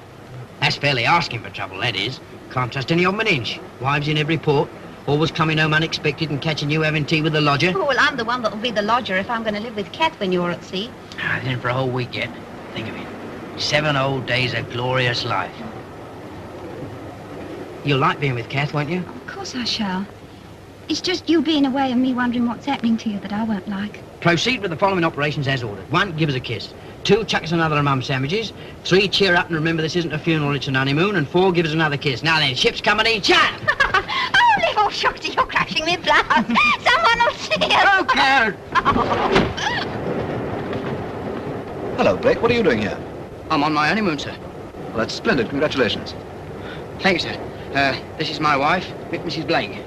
That's fairly asking for trouble, that is. Can't trust any of them an inch. Wives in every port, always coming home unexpected and catching you having tea with the lodger. Oh, well, I'm the one that'll be the lodger if I'm going to live with Kath when you're at sea. Ah, then for a whole week yet. Think of it. 7 whole days of glorious life. You'll like being with Kath, won't you? Of course I shall. It's just you being away and me wondering what's happening to you that I won't like. Proceed with the following operations as ordered. 1, give us a kiss. 2, chuck us another of Mum's sandwiches. 3, cheer up and remember this isn't a funeral, it's an honeymoon. And 4, give us another kiss. Now then, ship's company, chat! Oh, little Shorty, you're crashing me blood. Someone will see us. Oh, Karen! Hello, Blake. What are you doing here? I'm on my honeymoon, sir. Well, that's splendid. Congratulations. Thank you, sir. This is my wife, Mrs. Blake.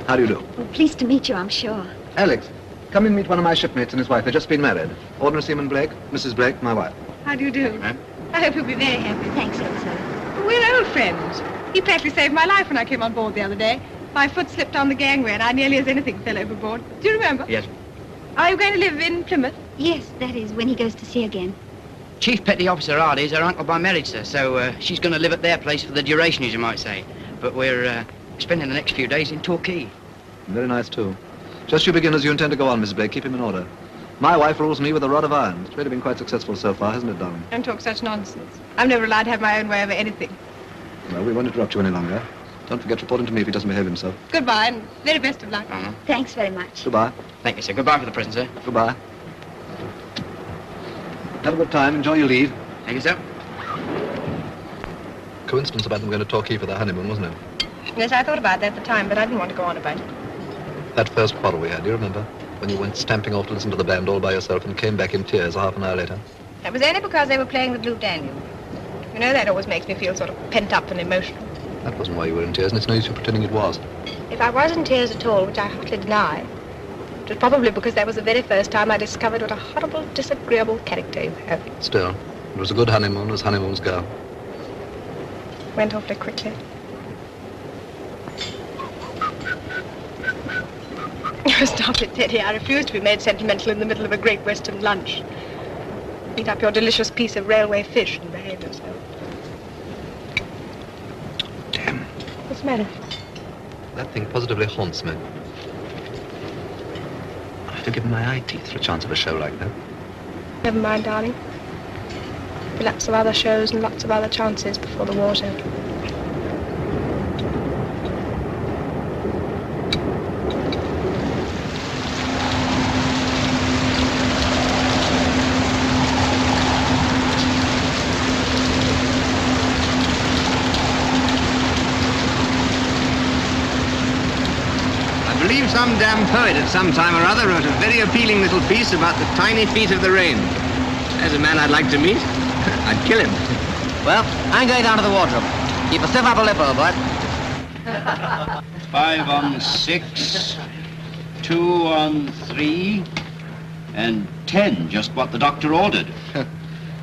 How do you do? Well, pleased to meet you, I'm sure. Alex, come and meet one of my shipmates and his wife. They've just been married. Ordnance Seaman Blake, Mrs. Blake, my wife. How do you do? Ma'am? I hope you'll be very happy. Thanks, Elsa. We're old friends. He practically saved my life when I came on board the other day. My foot slipped on the gangway and I nearly as anything fell overboard. Do you remember? Yes. Are you going to live in Plymouth? Yes, that is, when he goes to sea again. Chief Petty Officer Hardy is her uncle by marriage, sir, so she's going to live at their place for the duration, as you might say. But we're spending the next few days in Torquay. Very nice, too. Just you begin as you intend to go on, Mrs. Blake. Keep him in order. My wife rules me with a rod of iron. It's really been quite successful so far, hasn't it, darling? Don't talk such nonsense. I'm never allowed to have my own way over anything. Well, we won't interrupt you any longer. Don't forget to report him to me if he doesn't behave himself. Goodbye, and very best of luck. Thanks very much. Goodbye. Thank you, sir. Goodbye for the present, sir. Goodbye. Have a good time. Enjoy your leave. Thank you, sir. Coincidence about them going to Torquay for their honeymoon, wasn't it? Yes, I thought about that at the time, but I didn't want to go on about it. That first quarrel we had, do you remember? When you went stamping off to listen to the band all by yourself and came back in tears half an hour later. That was only because they were playing the Blue Danube. You know, that always makes me feel sort of pent up and emotional. That wasn't why you were in tears, and it's no use you pretending it was. If I was in tears at all, which I hotly deny, it was probably because that was the very first time I discovered what a horrible, disagreeable character you have. Still, it was a good honeymoon, as honeymoons go. Went awfully quickly. Stop it, Teddy. I refuse to be made sentimental in the middle of a great Western lunch. Eat up your delicious piece of railway fish and behave yourself. What's the matter? That thing positively haunts me. I'd have given my eye teeth for a chance of a show like that. Never mind, darling. There'll be lots of other shows and lots of other chances before the war's over. I believe some damn poet at some time or other wrote a very appealing little piece about the tiny feet of the rain. There's a man I'd like to meet. I'd kill him. Well, I'm going down to the wardrobe. Keep a stiff upper lip, old boy. 5 on 6, 2 on 3, and 10, just what the doctor ordered.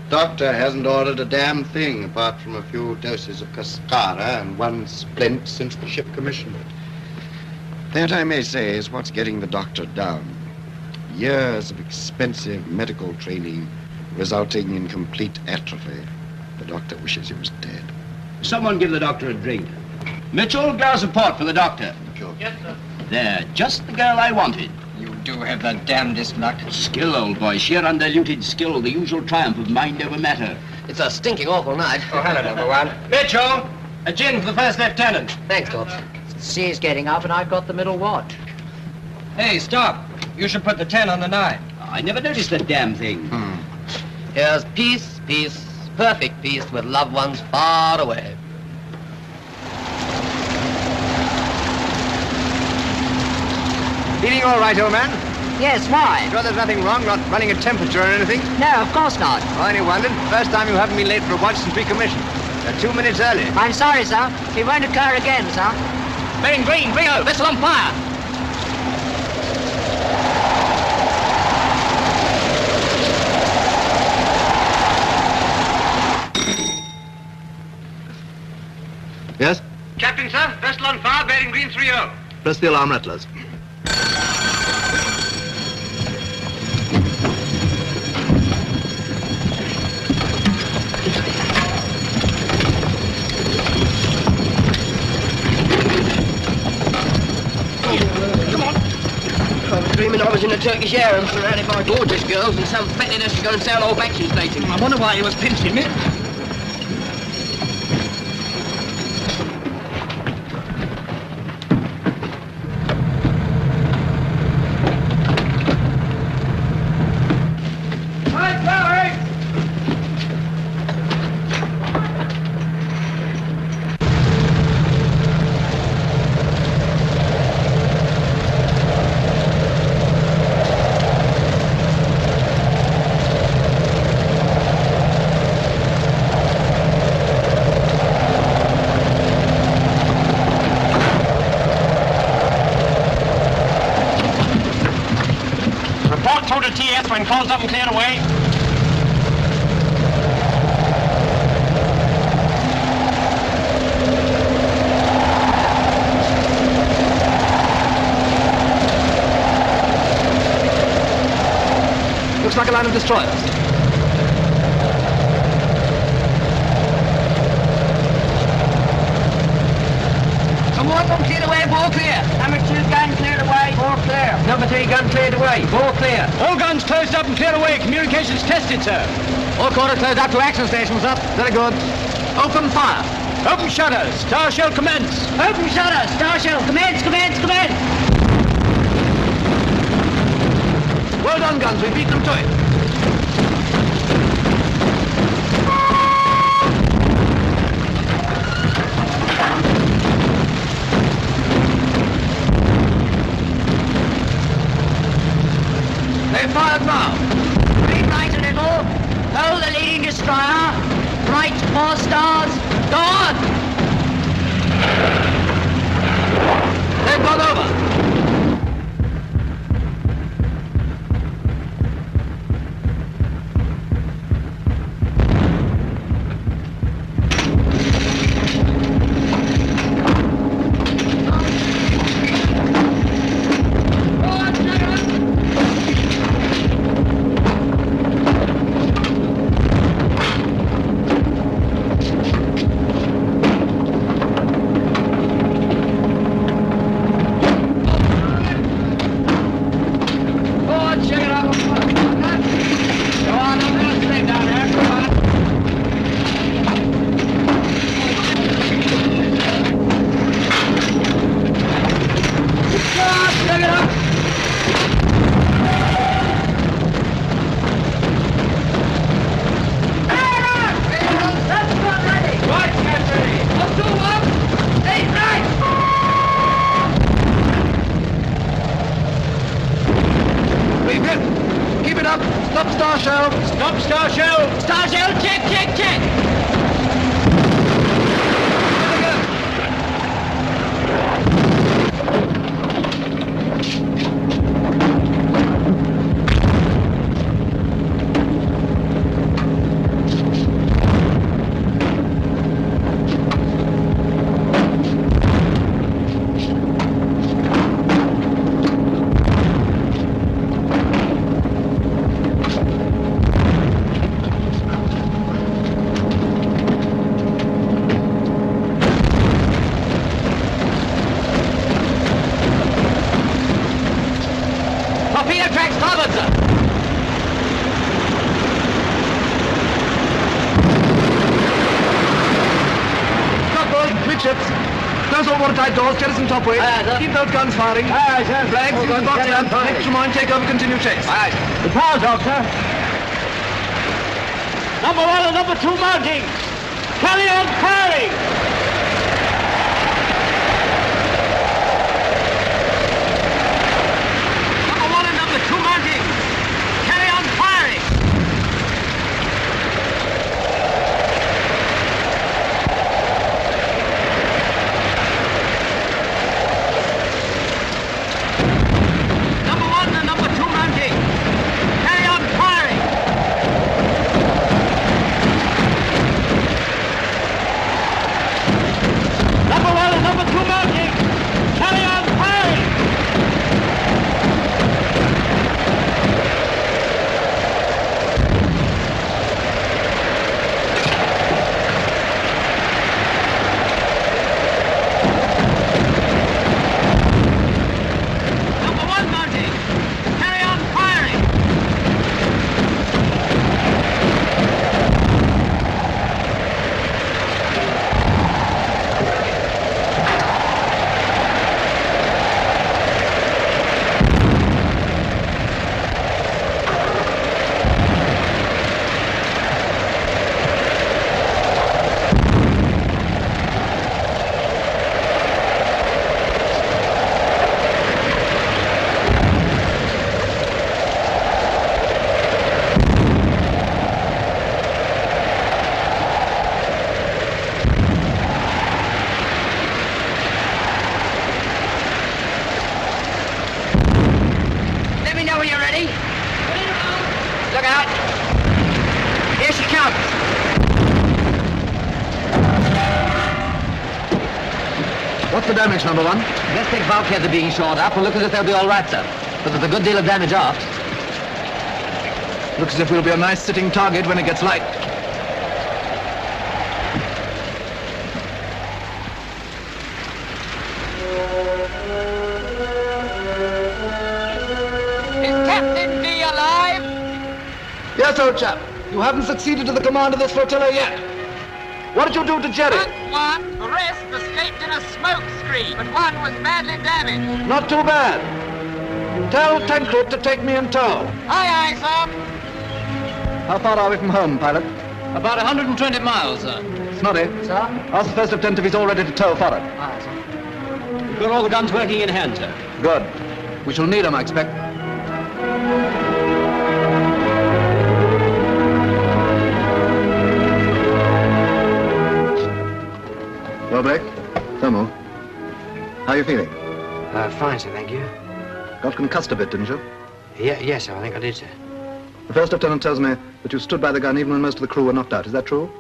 Doctor hasn't ordered a damn thing apart from a few doses of cascara and 1 splint since the ship commissioned it. That, I may say, is what's getting the doctor down. Years of expensive medical training resulting in complete atrophy. The doctor wishes he was dead. Someone give the doctor a drink. Mitchell, glass of port for the doctor. Yes, sir. There, just the girl I wanted. You do have the damnedest luck. Skill, old boy, sheer undiluted skill, the usual triumph of mind over matter. It's a stinking awful night. Oh, hello, number one. Mitchell, a gin for the first lieutenant. Thanks, Torps. She's getting up and I've got the middle watch. Hey, stop. You should put the 10 on the 9. I never noticed the damn thing. Here's peace, peace, perfect peace with loved ones far away. Feeling all right, old man? Yes, why? Sure there's nothing wrong, not running a temperature or anything? No, of course not. I only wondered. First time you haven't been late for a watch since recommission. 2 minutes early. I'm sorry, sir. It won't occur again, sir. Bearing green, Rio, vessel on fire. Yes? Captain, sir, vessel on fire, bearing green 30. Press the alarm rattlers. Dreaming I was in a Turkish harem surrounded by gorgeous girls and some fetted us to go and sell old action stating. I wonder why he was pinching me. TS when called up and cleared away. Looks like a line of destroyers. Come on, come cleared away, ball clear. Number 2 gun cleared away, ball clear. Number 3 gun cleared away, ball clear. All guns closed up and cleared away. Communications tested, sir. All quarter closed up to action stations up. Very good. Open fire. Open shutters. Star shell commence. Open shutters. Star shell commence, commence, commence. Well done, guns. We beat them to it. They fired now. Green right a little. Hold the leading destroyer. Right 4 stars. Go on. They've gone over. shell. Stop star shell. Star shell, check, check, check. Close all watertight doors, jettison topway. Keep those guns firing. Flags, use the box lamp. Next mine, take over, continue chase. The power, Doctor. Number 1 and number 2 mounting. Carry on firing. Number 1 and number 2 mounting. Carry on firing. What's the damage, number 1? Let's take bulkheads are being shot up. Will look as if they'll be all right, sir. But there's a good deal of damage aft. Looks as if we'll be a nice sitting target when it gets light. Is Captain D alive? Yes, old chap. You haven't succeeded to the command of this flotilla yet. What did you do to Jerry? One, the rest escaped in a smoke screen, but one was badly damaged. Not too bad. Tell Tancred to take me in tow. Aye, aye, sir. How far are we from home, pilot? About 120 miles, sir. Snoddy. Sir? Ask the first lieutenant if he's all ready to tow forward. Aye, sir. We've got all the guns working in hand, sir. Good. We shall need them, I expect. Well, Blake? Thermal. How are you feeling? Fine, sir, thank you. Got concussed a bit, didn't you? Yes, sir, I think I did, sir. The first lieutenant tells me that you stood by the gun even when most of the crew were knocked out. Is that true?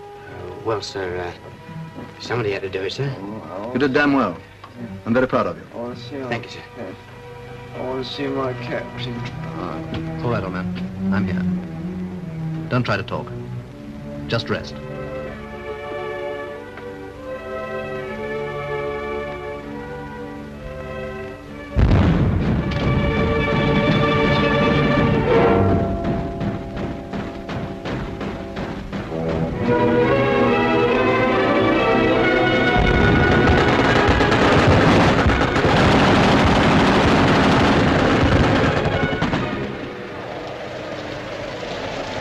Well, sir, somebody had to do it, sir. You did damn well. I'm very proud of you. Thank you, sir. I want to see my captain. All right, old man. I'm here. Don't try to talk. Just rest.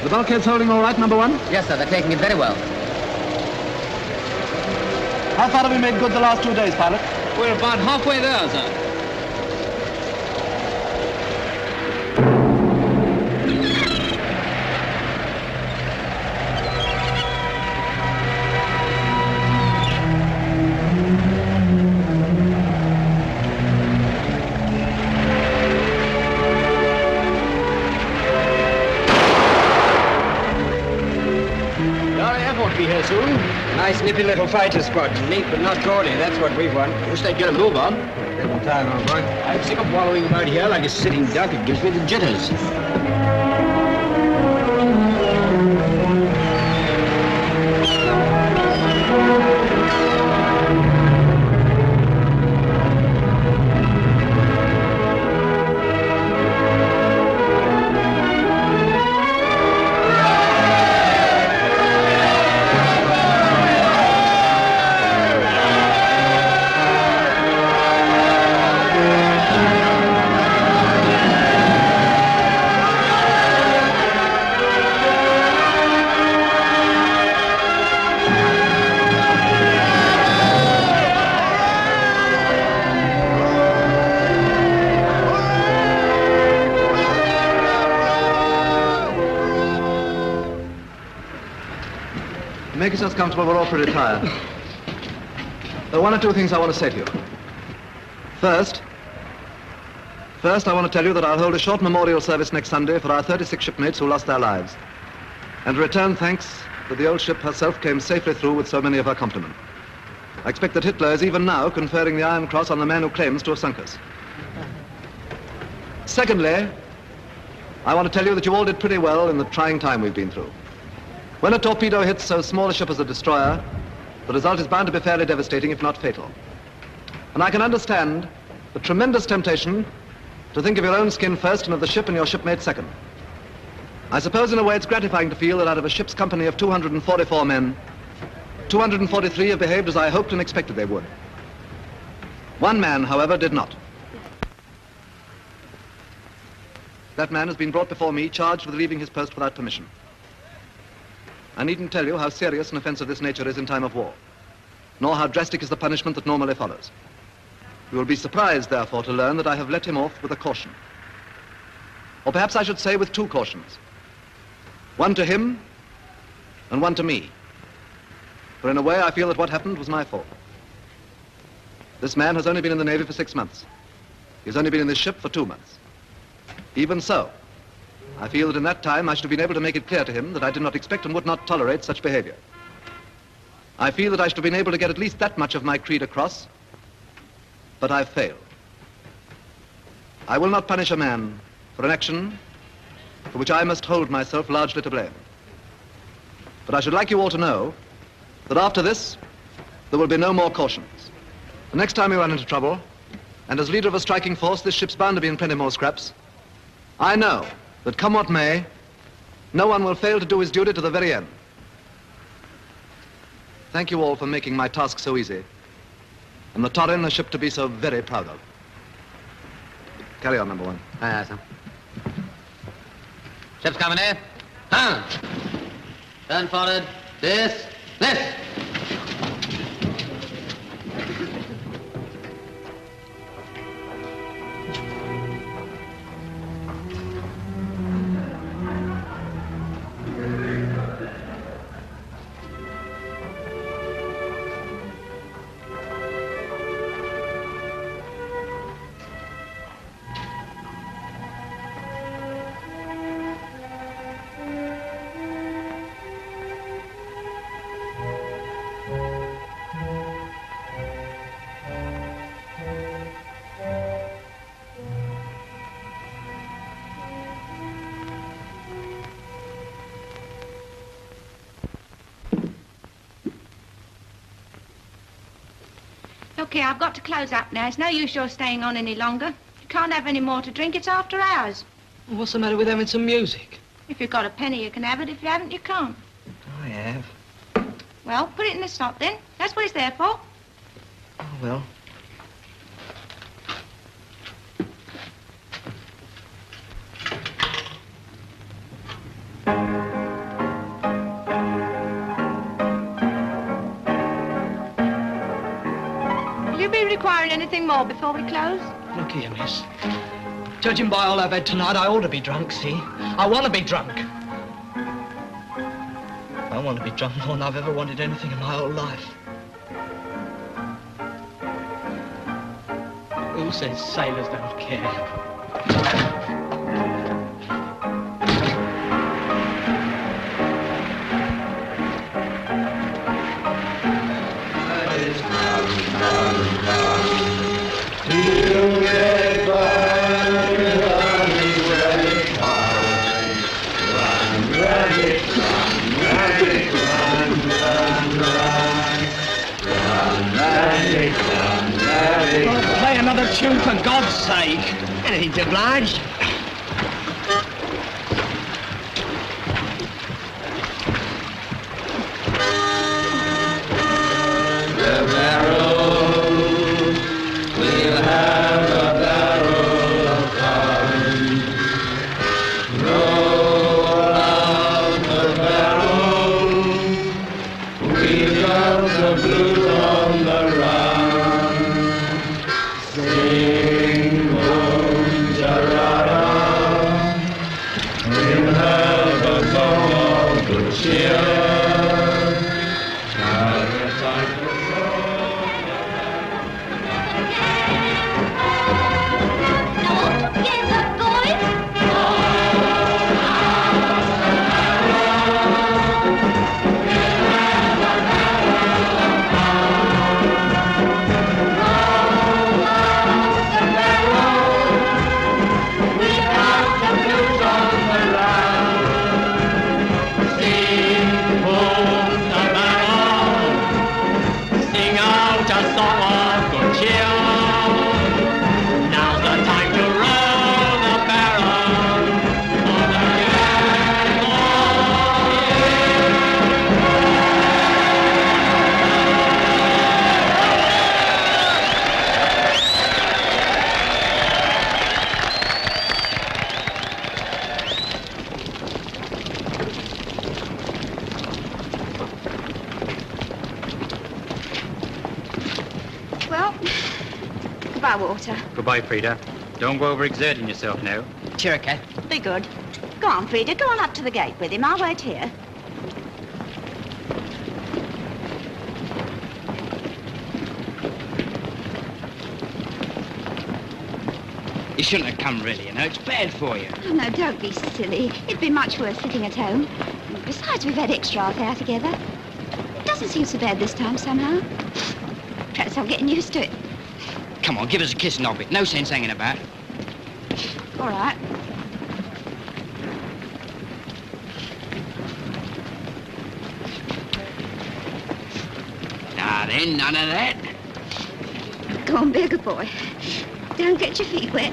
The bulkhead's holding all right, number 1? Yes, sir, they're taking it very well. How far have we made good the last 2 days, pilot? We're about halfway there, sir. to be here soon. Nice nippy little fighter squadron. Neat but not gaudy. That's what we want. Wish they'd get a move on. Little time, old boy. I'm sick of wallowing about here like a sitting duck. It gives me the jitters. Make yourselves comfortable, we're all pretty tired. There are one or two things I want to say to you. First, I want to tell you that I'll hold a short memorial service next Sunday for our 36 shipmates who lost their lives, and return thanks that the old ship herself came safely through with so many of her complement. I expect that Hitler is even now conferring the Iron Cross on the man who claims to have sunk us. Secondly, I want to tell you that you all did pretty well in the trying time we've been through. When a torpedo hits so small a ship as a destroyer, the result is bound to be fairly devastating, if not fatal. And I can understand the tremendous temptation to think of your own skin first and of the ship and your shipmates second. I suppose in a way it's gratifying to feel that out of a ship's company of 244 men, 243 have behaved as I hoped and expected they would. One man, however, did not. That man has been brought before me, charged with leaving his post without permission. I needn't tell you how serious an offense of this nature is in time of war, nor how drastic is the punishment that normally follows. You will be surprised, therefore, to learn that I have let him off with a caution. Or perhaps I should say with two cautions. One to him, and one to me. For in a way, I feel that what happened was my fault. This man has only been in the Navy for 6 months. He's only been in this ship for 2 months. Even so, I feel that in that time I should have been able to make it clear to him that I did not expect and would not tolerate such behavior. I feel that I should have been able to get at least that much of my creed across, but I've failed. I will not punish a man for an action for which I must hold myself largely to blame. But I should like you all to know that after this, there will be no more cautions. The next time we run into trouble, and as leader of a striking force, this ship's bound to be in plenty more scraps, I know that come what may, no one will fail to do his duty to the very end. Thank you all for making my task so easy, and the Torin a ship to be so very proud of. Carry on, number one. Aye, sir. Ship's coming in. Turn forward. This. Okay, I've got to close up now. It's no use your staying on any longer. You can't have any more to drink. It's after hours. Well, what's the matter with having some music? If you've got a penny, you can have it. If you haven't, you can't. I have. Well, put it in the slot then. That's what it's there for. Oh, well. Will you be requiring anything more before we close? Look here, miss. Judging by all I've had tonight, I ought to be drunk, see? I want to be drunk. I want to be drunk more than I've ever wanted anything in my whole life. Who says sailors don't care? Shoot, for God's sake. Anything to oblige. Water. Goodbye, Frida. Don't go overexerting yourself now. Sure, okay. Be good. Go on, Frida. Go on up to the gate with him. I'll wait here. You shouldn't have come, really, you know. It's bad for you. Oh, no, don't be silly. It'd be much worse sitting at home. Besides, we've had extra out there together. It doesn't seem so bad this time, somehow. Perhaps I'm getting used to it. Come on, give us a kiss and knock it. No sense hanging about. All right. Now then, none of that. Go on, be a good boy. Don't get your feet wet.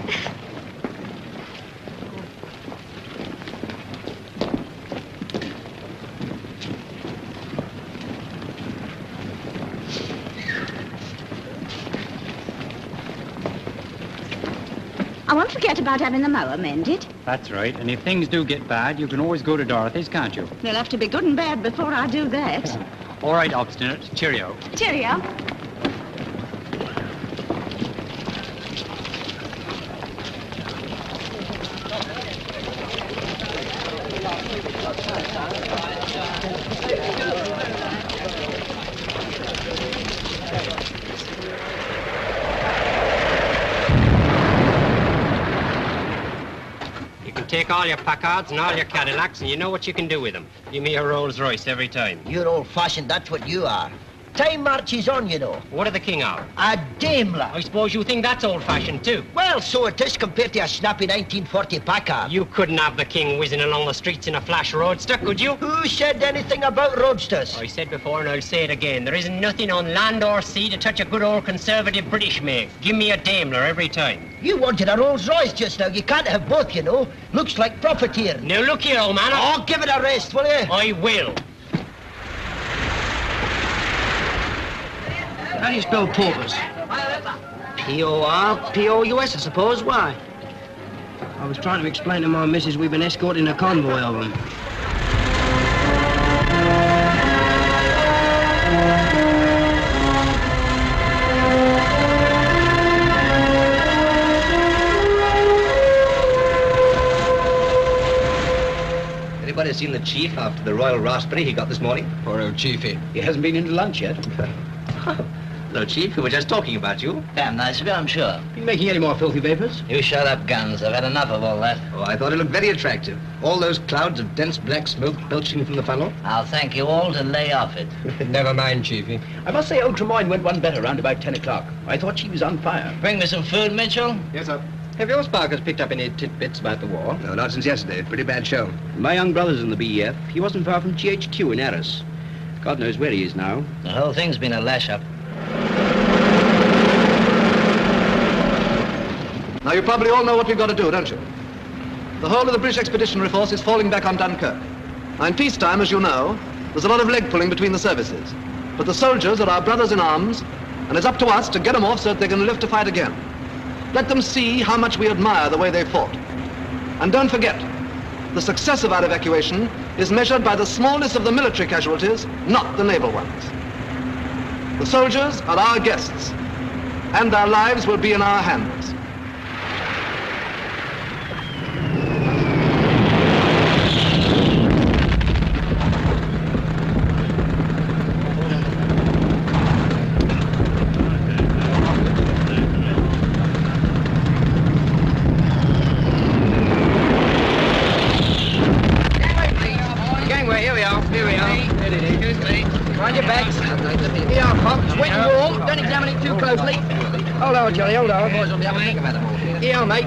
I won't forget about having the mower mended. That's right. And if things do get bad, you can always go to Dorothy's, can't you? They'll have to be good and bad before I do that. All right, obstinate. Cheerio. Cheerio. Take all your Packards and all your Cadillacs, and you know what you can do with them. Give me a Rolls Royce every time. You're old-fashioned, that's what you are. Time marches on, you know. What are the king of? A Daimler. I suppose you think that's old-fashioned, too. Well, so it is compared to a snappy 1940 Packard. You couldn't have the king whizzing along the streets in a flash roadster, could you? Who said anything about roadsters? I said before, and I'll say it again. There isn't nothing on land or sea to touch a good old conservative British make. Give me a Daimler every time. You wanted a Rolls Royce just now. You can't have both, you know. Looks like profiteering. Now, look here, old man. Oh, give it a rest, will you? I will. How do you spell paupers? P-O-R-P-O-U-S, I suppose. Why? I was trying to explain to my missus we've been escorting a convoy of them. Anybody seen the chief after the royal raspberry he got this morning? Poor old chiefy. He hasn't been into lunch yet. Hello, Chief. We were just talking about you. Damn nice of you, I'm sure. You making any more filthy vapors? You shut up, Guns. I've had enough of all that. Oh, I thought it looked very attractive. All those clouds of dense black smoke belching from the funnel. I'll thank you all to lay off it. Never mind, Chiefy. I must say old Tremaine went one better round about 10 o'clock. I thought she was on fire. Bring me some food, Mitchell. Yes, sir. Have your sparkers picked up any tidbits about the war? No, not since yesterday. Pretty bad show. My young brother's in the BEF. He wasn't far from GHQ in Arras. God knows where he is now. The whole thing's been a lash-up. Now, you probably all know what we've got to do, don't you? The whole of the British Expeditionary Force is falling back on Dunkirk. Now, in peacetime, as you know, there's a lot of leg pulling between the services. But the soldiers are our brothers in arms, and it's up to us to get them off so that they can live to fight again. Let them see how much we admire the way they fought. And don't forget, the success of our evacuation is measured by the smallness of the military casualties, not the naval ones. The soldiers are our guests, and their lives will be in our hands. Jolly, hold on. Here, mate.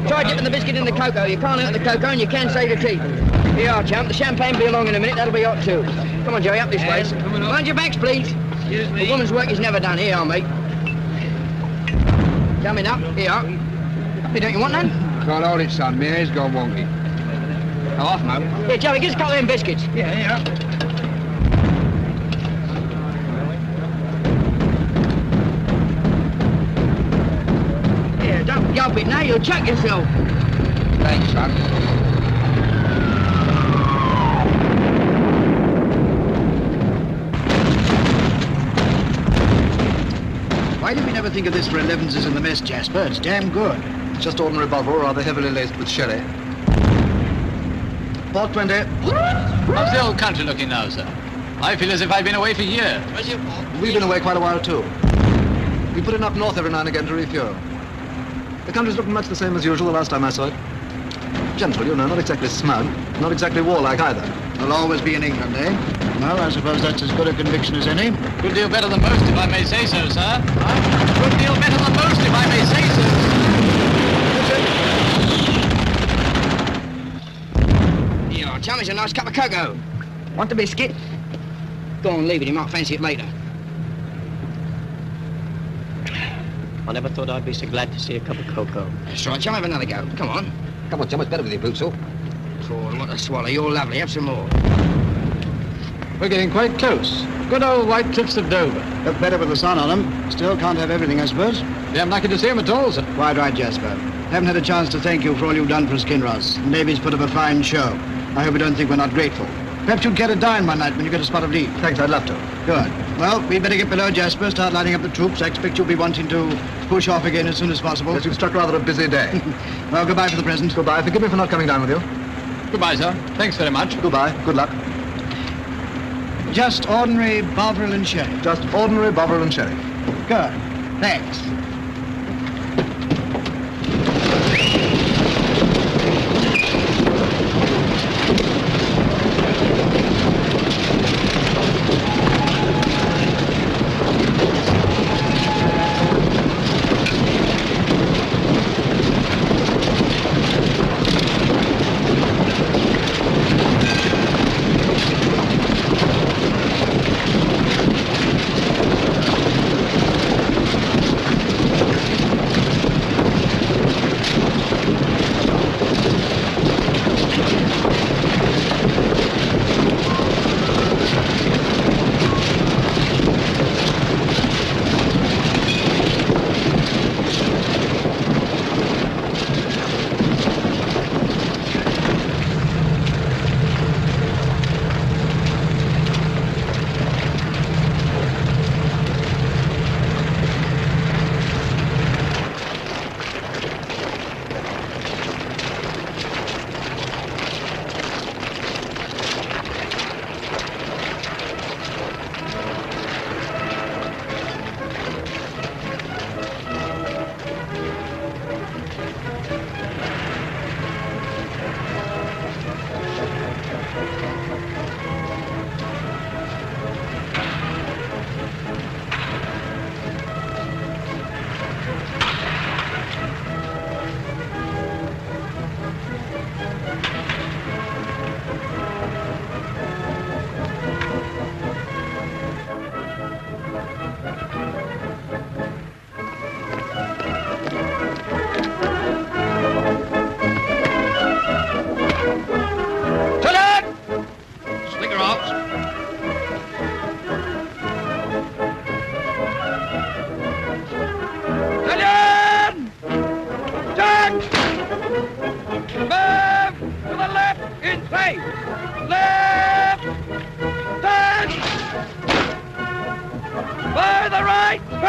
Try dipping the biscuit in the cocoa. You can't hurt the cocoa and you can save the teeth. Here, champ. The champagne will be along in a minute. That'll be hot too. Come on, Joey, up this way. Mind your backs, please. The woman's work is never done. Here, mate. Coming up. Here. Hey, don't you want none? Can't hold it, son. My hair's gone wonky. Go off, Mo. Here, Joey, give us a couple of them biscuits. Yeah. Yelp it now, you'll chuck yourself. Thanks, son. Why did we never think of this for 11s in the mess, Jasper? It's damn good. It's just ordinary bottle, rather heavily laced with sherry. Port 20. How's the old country looking now, sir? I feel as if I've been away for years. We've been away quite a while, too. We put it up north every now and again to refuel. The country's looking much the same as usual the last time I saw it. Gentle, you know, not exactly smug, not exactly warlike either. I'll always be in England, eh? Well, I suppose that's as good a conviction as any. Good deal better than most, if I may say so, sir. Good deal better than most, if I may say so. Here, tell me it's a nice cup of cocoa. Want the biscuit? Go on, leave it. He might fancy it later. I never thought I'd be so glad to see a cup of cocoa. That's right, shall I have another go? Come on. Come on, Chum, it's better with you, Bootsall. Oh, what a swallow. You're lovely. Have some more. We're getting quite close. Good old white cliffs of Dover. Look better with the sun on them. Still can't have everything, I suppose. Yeah, I'm lucky to see him at all, sir. Quite right, Jasper. Haven't had a chance to thank you for all you've done for Skinross. Navy's put up a fine show. I hope you don't think we're not grateful. Perhaps you'd care to dine one night when you get a spot of leave. Thanks, I'd love to. Good. Well, we'd better get below, Jasper, start lining up the troops. I expect you'll be wanting to push off again as soon as possible. Yes, you've struck rather a busy day. Well, goodbye for the present. Goodbye. Forgive me for not coming down with you. Goodbye, sir. Thanks very much. Goodbye. Good luck. Just ordinary Bovril and sherry. Just ordinary Bovril and sherry. Good. Thanks.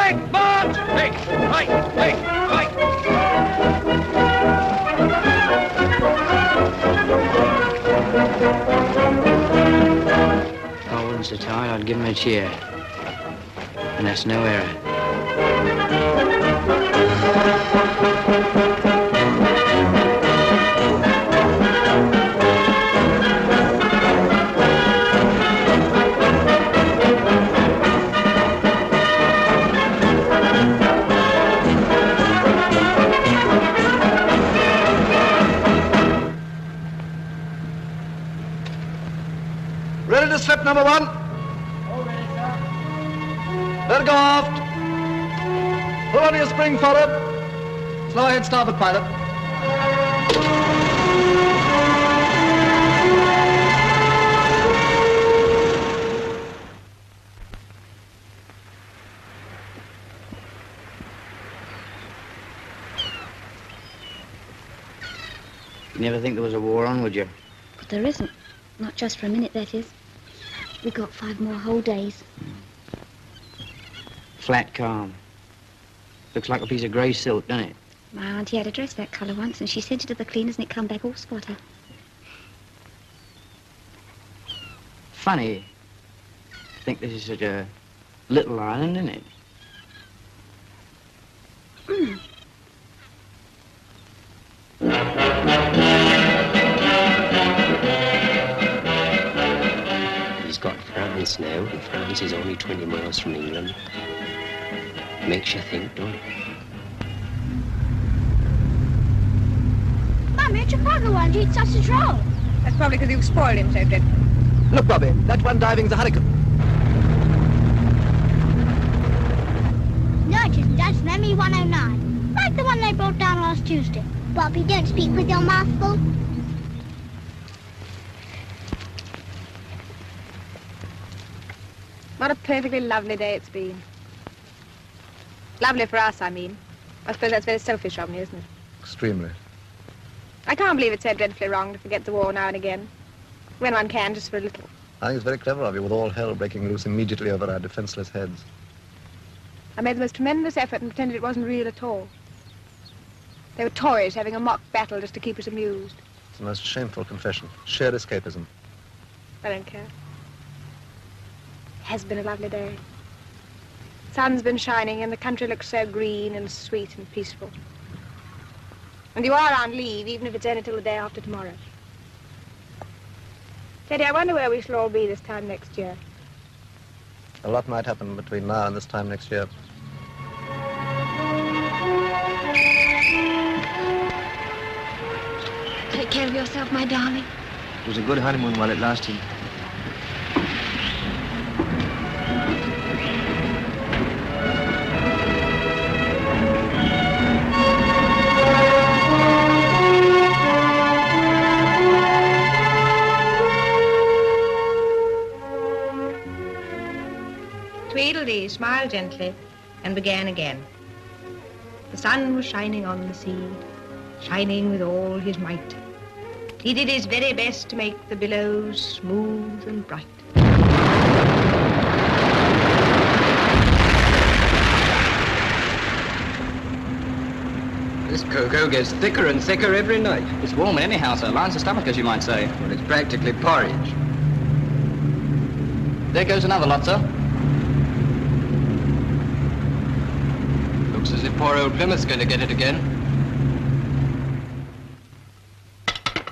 Quick, march! Quick, right, quick, right. If I wasn't so tired, I'd give him a cheer. And that's no error. Ready to slip, number one? Let it go aft. Pull on your spring forward. Slow ahead, starboard pilot. You'd never think there was a war on, would you? But there isn't. Not just for a minute, that is. We've got 5 more whole days. Flat calm. Looks like a piece of grey silk, doesn't it? My auntie had a dress that colour once, and she sent it to the cleaners, and it come back all spotty. Funny. I think this is such a little island, isn't it? Mm. He's got France now, and France is only 20 miles from England. Makes you think, don't it? Mummy, Trafalgar won't eat sausage roll. That's probably because you've spoiled him so dreadfully. Look, Bobby, that one diving's a hurricane. No, it isn't. That's an ME-109. Like the one they brought down last Tuesday. Bobby, don't speak with your mouth full. What a perfectly lovely day it's been. Lovely for us, I mean. I suppose that's very selfish of me, isn't it? Extremely. I can't believe it's so dreadfully wrong to forget the war now and again. When one can, just for a little. I think it's very clever of you, with all hell breaking loose immediately over our defenseless heads. I made the most tremendous effort and pretended it wasn't real at all. They were toys having a mock battle just to keep us amused. It's the most shameful confession. Sheer escapism. I don't care. It has been a lovely day. The sun's been shining and the country looks so green and sweet and peaceful. And you are on leave, even if it's only till the day after tomorrow. Teddy, I wonder where we shall all be this time next year. A lot might happen between now and this time next year. Take care of yourself, my darling. It was a good honeymoon while it lasted. Tweedledee smiled gently and began again. The sun was shining on the sea, shining with all his might. He did his very best to make the billows smooth and bright. This cocoa gets thicker and thicker every night. It's warm in any house, sir. Lines the stomach, as you might say. Well, it's practically porridge. There goes another lot, sir. Looks as if poor old Plymouth's going to get it again.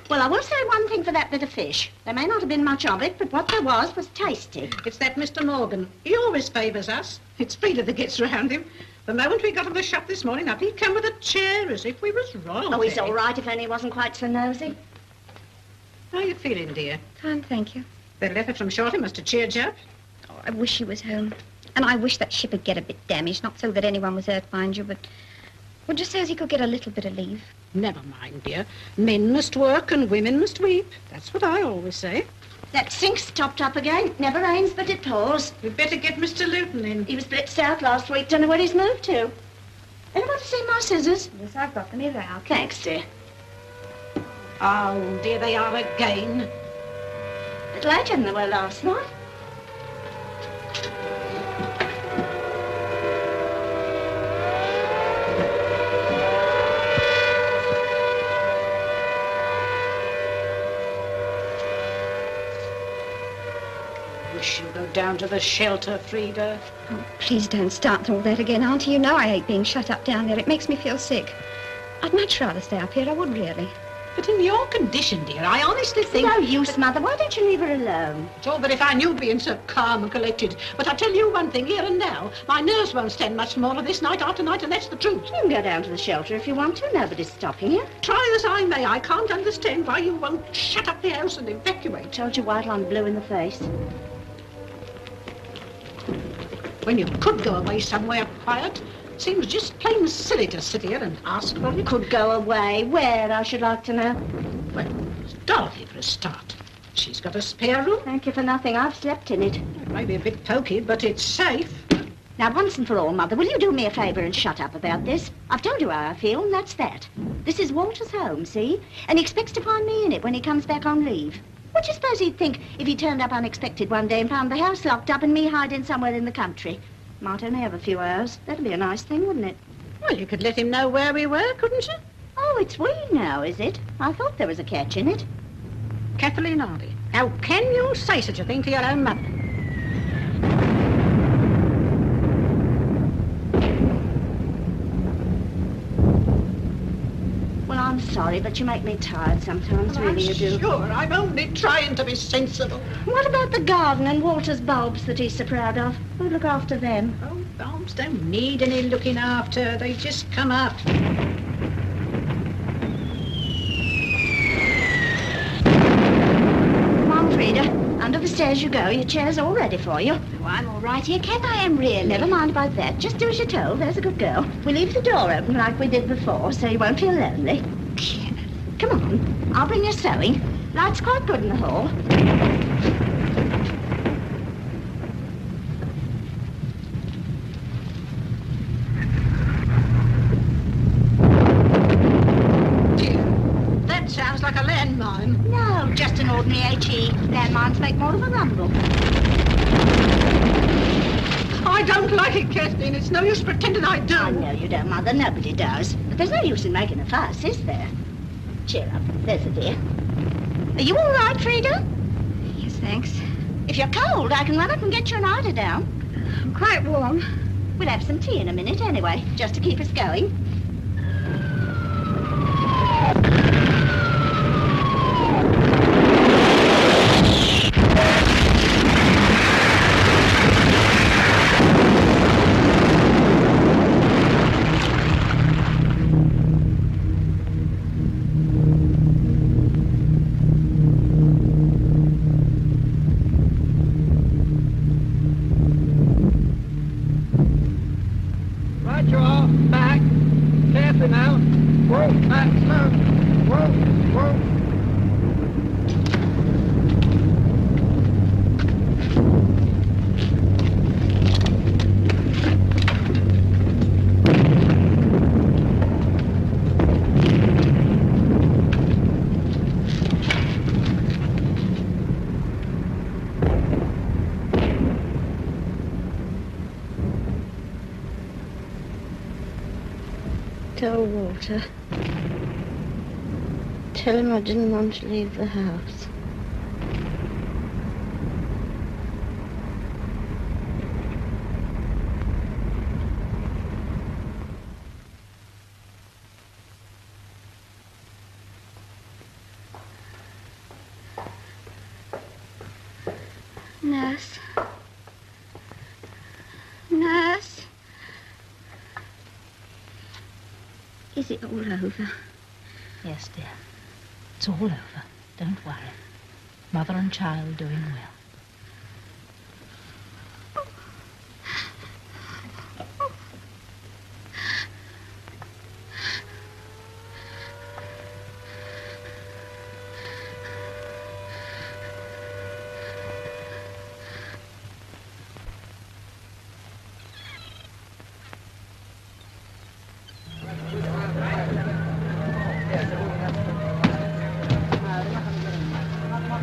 Well, I will say one thing for that bit of fish. There may not have been much of it, but what there was tasty. It's that Mr. Morgan. He always favours us. It's Peter that gets round him. The moment we got to the shop this morning, up he'd come with a chair as if we was royalty. Oh, he's all right if only he wasn't quite so nosy. How are you feeling, dear? Fine, thank you. That letter from Shorty must have cheered you up. Oh, I wish he was home. And I wish that ship would get a bit damaged, not so that anyone was hurt, mind you, but... Well, just so as he could get a little bit of leave. Never mind, dear. Men must work and women must weep. That's what I always say. That sink's topped up again. It never rains, but it pours. We'd better get Mr. Luton in. He was blitzed out last week. Don't know where he's moved to. Anyone to see my scissors? Yes, I've got them. Here they are. Thanks, dear. Oh, dear, they are again. A bit later than they were last night. down to the shelter, Frida. Oh, please don't start all that again, Auntie. You know I hate being shut up down there. It makes me feel sick. I'd much rather stay up here, I would really. But in your condition, dear, I honestly think... No use, Mother. Why don't you leave her alone? It's all very fine you being so calm and collected. But I'll tell you one thing, here and now. My nerves won't stand much more of this night after night, and that's the truth. You can go down to the shelter if you want to. Nobody's stopping you. Try as I may, I can't understand why you won't shut up the house and evacuate. Told you white on blue in the face. When you could go away somewhere quiet. Seems just plain silly to sit here and ask for it. Could go away. Where, I should like to know? Well, Dorothy for a start. She's got a spare room. Thank you for nothing. I've slept in it. It may be a bit pokey, but it's safe. Now, once and for all, Mother, will you do me a favour and shut up about this? I've told you how I feel, and that's that. This is Walter's home, see? And he expects to find me in it when he comes back on leave. What do you suppose he'd think if he turned up unexpected one day and found the house locked up and me hiding somewhere in the country? Might only have a few hours. That'd be a nice thing, wouldn't it? Well, you could let him know where we were, couldn't you? Oh, it's we now, is it? I thought there was a catch in it. Kathleen Hardy, how can you say such a thing to your own mother? Well, I'm sorry, but you make me tired sometimes, really, you do. Sure, I'm only trying to be sensible. What about the garden and Walter's bulbs that he's so proud of? Who'd look after them? Oh, bulbs don't need any looking after. They just come up. Come on, Frida. Under the stairs you go. Your chair's all ready for you. Oh, I'm all right here, Kath. I am really. Never mind about that. Just do as you're told. There's a good girl. We'll leave the door open like we did before, so you won't feel lonely. Come on. I'll bring your sewing. Light's quite good in the hall. That sounds like a landmine. No, just an ordinary HE. Landmines make more of a rumble. I don't like it, Kathleen. It's no use pretending I do. I know you don't, Mother. Nobody does. But there's no use in making a fuss, is there? Cheer up. There's a dear. Are you all right, Frida? Yes, thanks. If you're cold, I can run up and get you an eider-down. I'm quite warm. We'll have some tea in a minute anyway, just to keep us going. Tell Walter. Tell him I didn't want to leave the house. Nurse. Nurse. Is it all over? Yes, dear. It's all over. Don't worry. Mother and child doing well.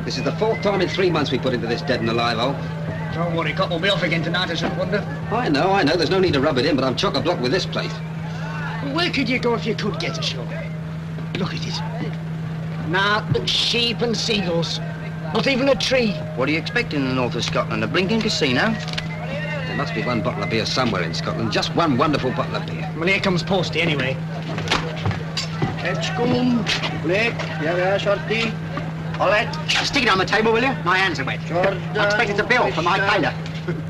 This is the fourth time in 3 months we put into this dead and alive hole. Don't worry, Cop will be off again tonight, I should wonder. I know. There's no need to rub it in, but I'm chock-a-block with this place. Where could you go if you could get ashore? Look at it. Nothing but sheep and seagulls. Not even a tree. What do you expect in the north of Scotland? A blinking casino? There must be one bottle of beer somewhere in Scotland. Just one wonderful bottle of beer. Well, here comes Posty, anyway. Edgecombe, Blake, here we are, Shorty. Olette. Stick it on the table, will you? My hands are wet. Jordan. I expect it's a bill for my painter.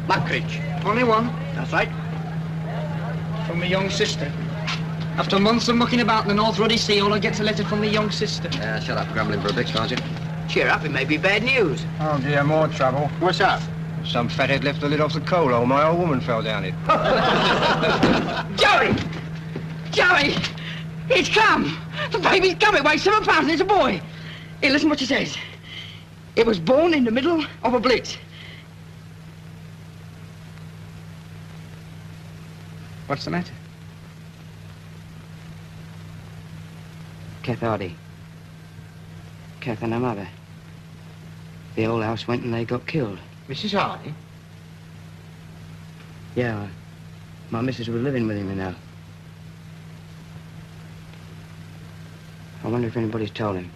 Muckridge. Only one. That's right. From my young sister. After months of mucking about in the North Ruddy Sea, all I get's a letter from my young sister. Shut up grumbling for a bit, Sergeant. Cheer up, it may be bad news. Oh, dear, more trouble. What's up? Some fathead left the lid off the coal hole. My old woman fell down it. Joey! Joey! It's come! The baby's come. It weighs 7 pounds and it's a boy. Here, listen what she says. It was born in the middle of a blitz. What's the matter? Kath Hardy. Kath and her mother. The whole house went and they got killed. Mrs. Hardy? Yeah, my missus was living with him, you know. I wonder if anybody's told him.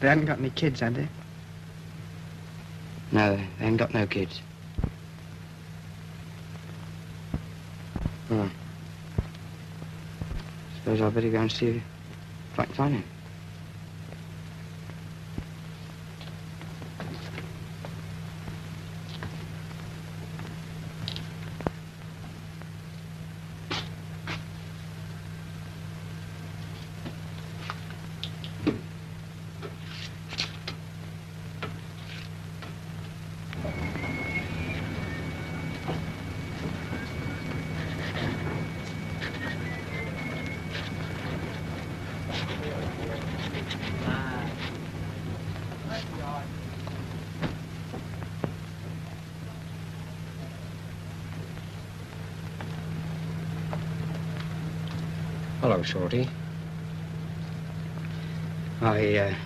They hadn't got any kids, had they? No, they haven't got no kids. Oh. Suppose I'd better go and see if I can find him. Hello, Shorty. I,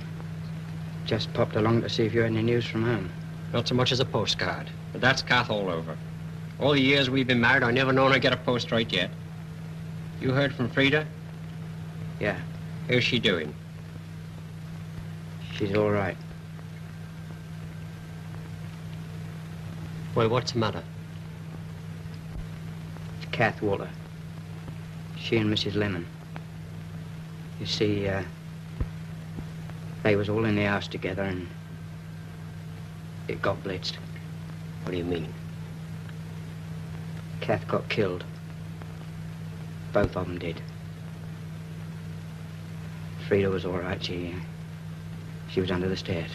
just popped along to see if you had any news from home. Not so much as a postcard, but that's Kath all over. All the years we've been married, I never known her get a post right yet. You heard from Frida? Yeah. How's she doing? She's all right. Well, what's the matter? It's Kath Waller. She and Mrs. Lennon. You see, they was all in the house together and it got blitzed. What do you mean? Kath got killed. Both of them did. Frida was all right. She was under the stairs.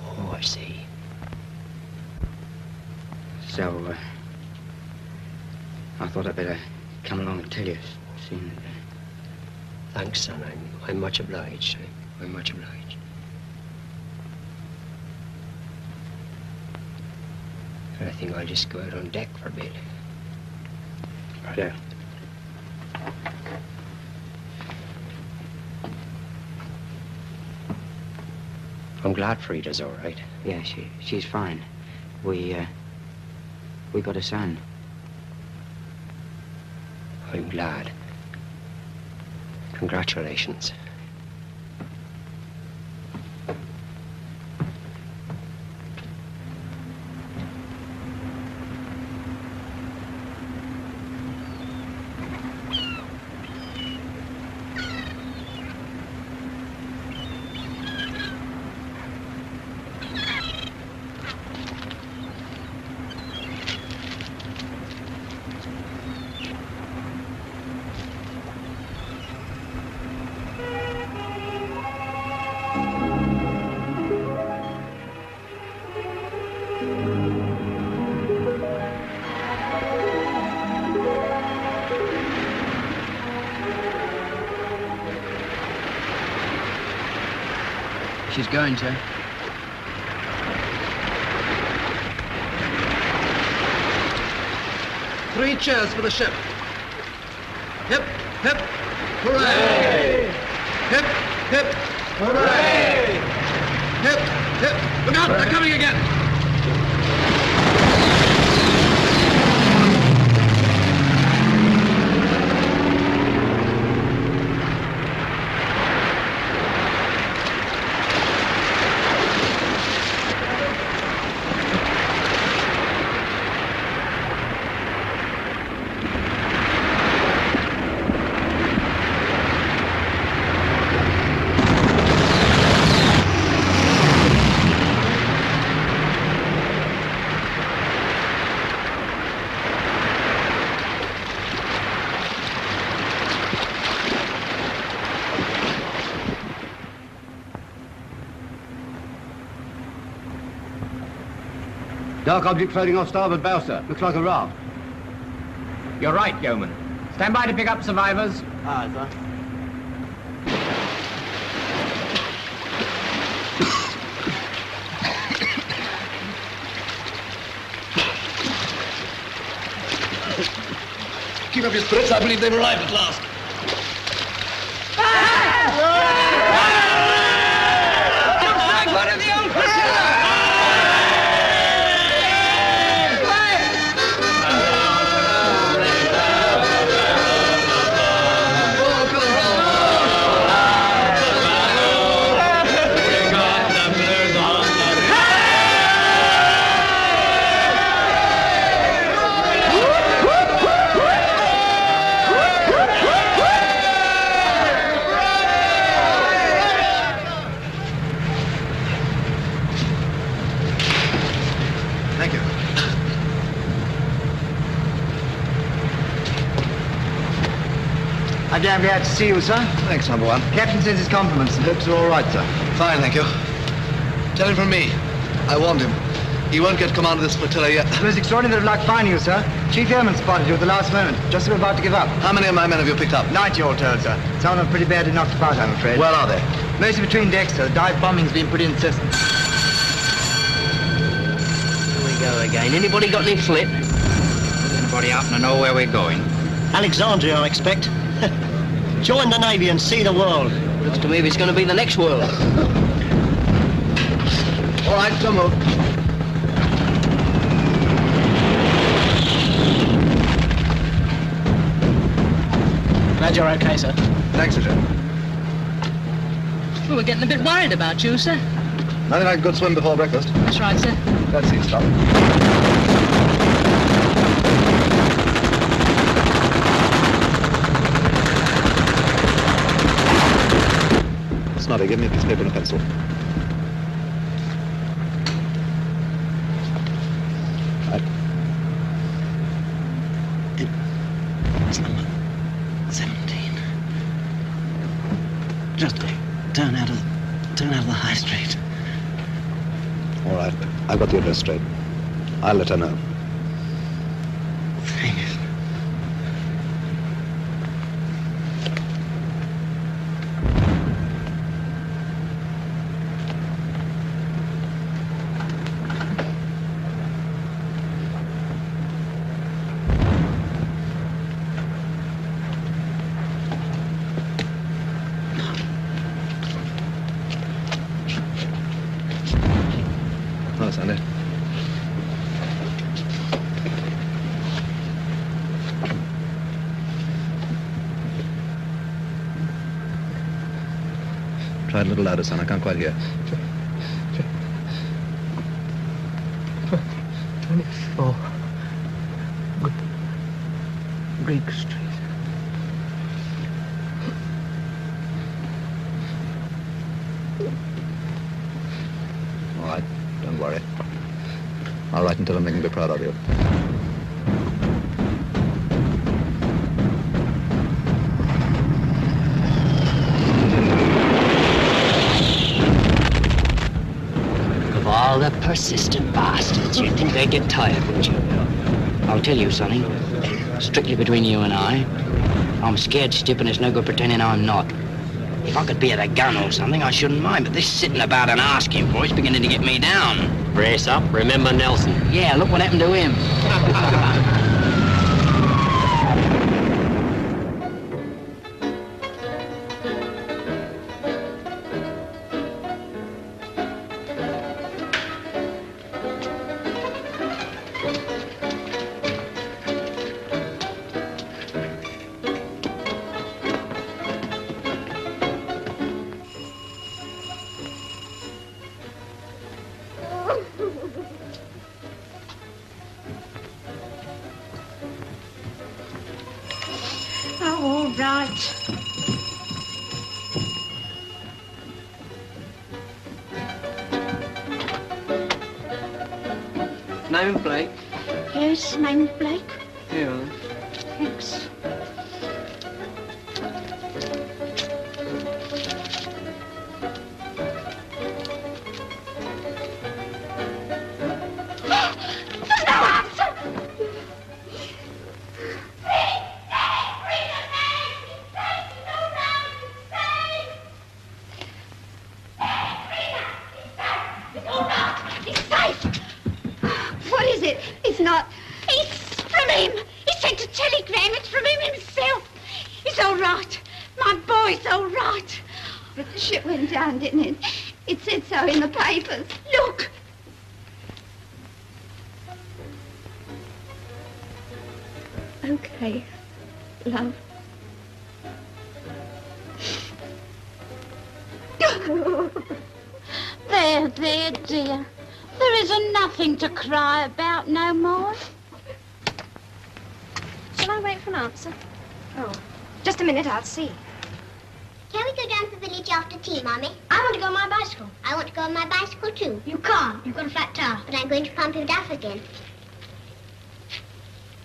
Oh, I see. So, I thought I'd better come along and tell you, seeing that... Thanks, son. I'm much obliged. I'm much obliged. I think I'll just go out on deck for a bit. Yeah. I'm glad Frida's all right. Yeah, she's fine. We got a son. I'm glad. Congratulations. She's going to. Three cheers for the ship. Hip, hip, hooray! Hip, hip, hooray! Hip, hip, look out, they're coming again! Dark object floating off starboard bow, sir. Looks like a raft. You're right, yeoman. Stand by to pick up survivors. Aye, sir. Keep up your spirits. I believe they've arrived at last. I'm damn glad to see you, sir. Thanks, number one. Captain sends his compliments and hopes you're all right, sir. Fine, thank you. Tell him from me. I warned him. He won't get command of this flotilla yet. It was extraordinary luck finding you, sir. Chief Airman spotted you at the last moment, just as we were about to give up. How many of my men have you picked up? 90 all told, sir. Some of them pretty badly knocked about, I'm afraid. Where are they? Mostly between decks, sir. Dive bombing's been pretty incessant. Here we go again. Anybody got any flip? Anybody happen to know where we're going? Alexandria, I expect. Join the Navy and see the world. Looks to me it's going to be the next world. All right, don't move. Glad you're okay, sir. Thanks, sir. Well, we're getting a bit worried about you, sir. Nothing like a good swim before breakfast. That's right, sir. That's it, stop. Snobby, give me a piece of paper and a pencil. Right. It's number 17. Just turn out of the high street. All right. I've got the address straight. I'll let her know. Thanks. Oh, Sunday. Try it a little louder, son. I can't quite hear. 24 Greek Street. All right. Don't worry. I'll write and tell them they can be proud of you. Of all the persistent bastards, you'd think they'd get tired, wouldn't you? I'll tell you, Sonny, strictly between you and I'm scared stiff and it's no good pretending I'm not. If I could be at a gun or something, I shouldn't mind, but this sitting about and asking for it's beginning to get me down. Brace up. Remember Nelson. Yeah, look what happened to him. Oh, all right. Name and Blake? Yes, name's Blake. Yeah. Thanks. What is it? It's not... It's from him. He sent a telegram. It's from him himself. He's all right. My boy's all right. But the ship went down, didn't it? It said so in the papers. Look. Okay, love. There, dear. There isn't nothing to cry about no more. Shall I wait for an answer? Oh, just a minute, I'll see. Can we go down to the village after tea, Mommy? I want to go on my bicycle. I want to go on my bicycle, too. You can't. You've got a flat tire. But I'm going to pump you Duff again.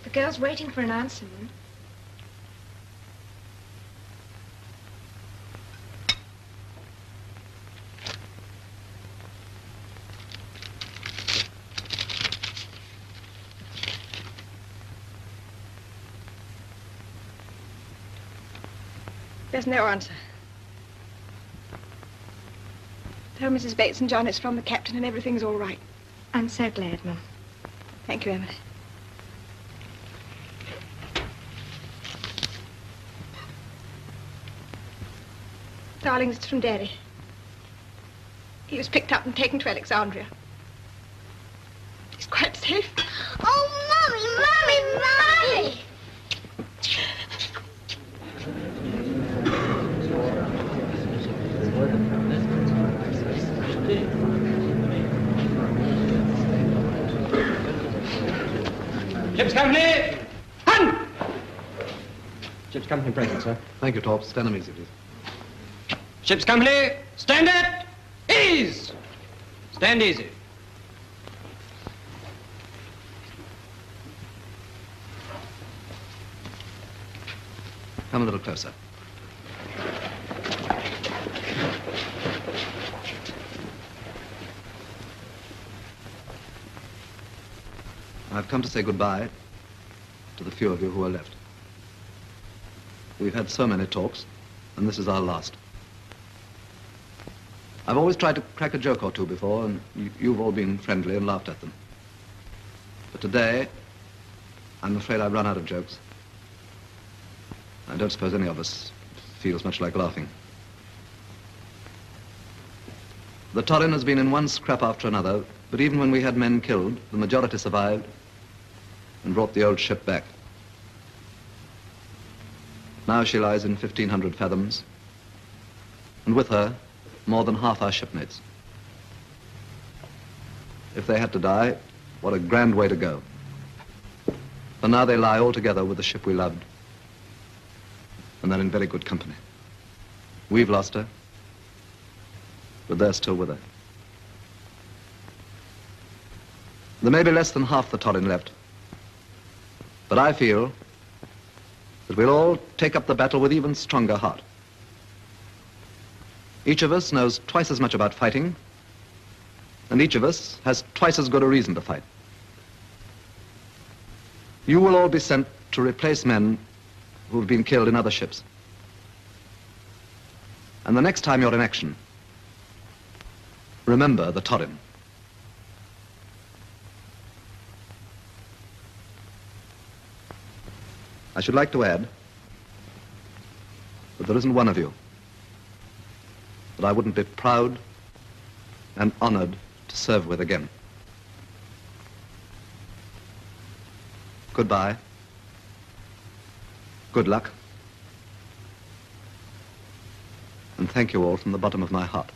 The girl's waiting for an answer, Mum. There's no answer. Tell Mrs. Bates and John it's from the captain and everything's all right. I'm so glad, Mum. Thank you, Emily. Darlings, it's from Daddy. He was picked up and taken to Alexandria. He's quite safe. Oh, Mommy! Ship's company! Hun! Ship's company breaking, sir. Thank you, Torp. Stand them easy, please. Ship's company, stand at ease! Stand easy. Come a little closer. I've come to say goodbye to the few of you who are left. We've had so many talks, and this is our last. I've always tried to crack a joke or two before, and you've all been friendly and laughed at them. But today, I'm afraid I've run out of jokes. I don't suppose any of us feels much like laughing. The Torrin has been in one scrap after another, but even when we had men killed, the majority survived and brought the old ship back. Now she lies in 1,500 fathoms, and with her, more than half our shipmates. If they had to die, what a grand way to go. For now they lie all together with the ship we loved, and they're in very good company. We've lost her, but they're still with her. There may be less than half the Torrin left, but I feel that we'll all take up the battle with even stronger heart. Each of us knows twice as much about fighting, and each of us has twice as good a reason to fight. You will all be sent to replace men who've been killed in other ships. And the next time you're in action, remember the Torrin. I should like to add that there isn't one of you that I wouldn't be proud and honored to serve with again. Goodbye. Good luck. And thank you all from the bottom of my heart.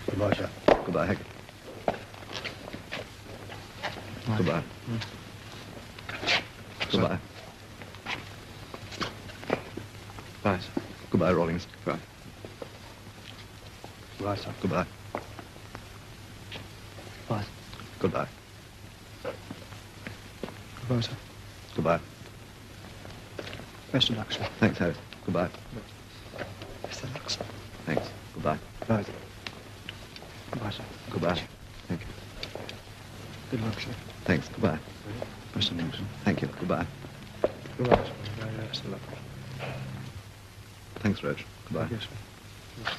Goodbye, sir. Goodbye, Hackett. Goodbye. Goodbye. Bye, sir. Goodbye, Rawlings. Goodbye. Goodbye, sir. Goodbye. Bye. Goodbye. Goodbye, sir. Goodbye. Best of luck, sir. Thanks, Harry. Goodbye. Best of luck, sir. Thanks. Goodbye. Goodbye. Goodbye, sir. Goodbye. Thank you. Good luck, sir. Thanks. Goodbye. Best of luck, sir. Thank you. Goodbye. Goodbye. Thanks, Reg. Goodbye. Yes, sir.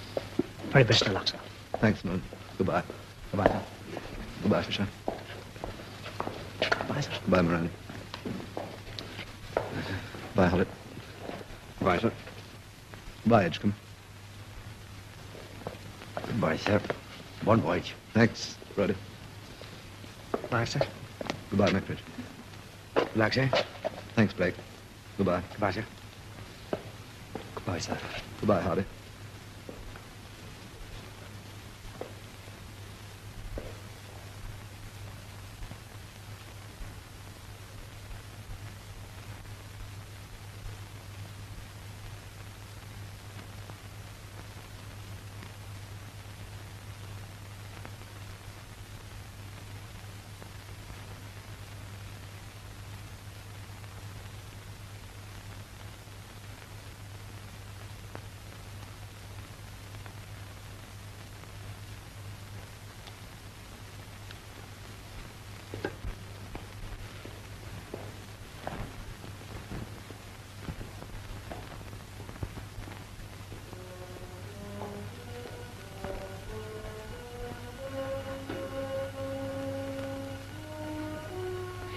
Very best of luck, sir. Thanks, Moon. Goodbye. Goodbye, sir. Goodbye, Fisher. Goodbye, sir. Goodbye, Morani. Bye, Hollett. Goodbye, sir. Bye, Edgecombe. Goodbye, sir. Bon voyage. Thanks, Roddy. Bye, sir. Goodbye, Mickridge. Good luck, sir. Thanks, Blake. Goodbye. Goodbye, sir. Goodbye, sir. Goodbye, Hardy.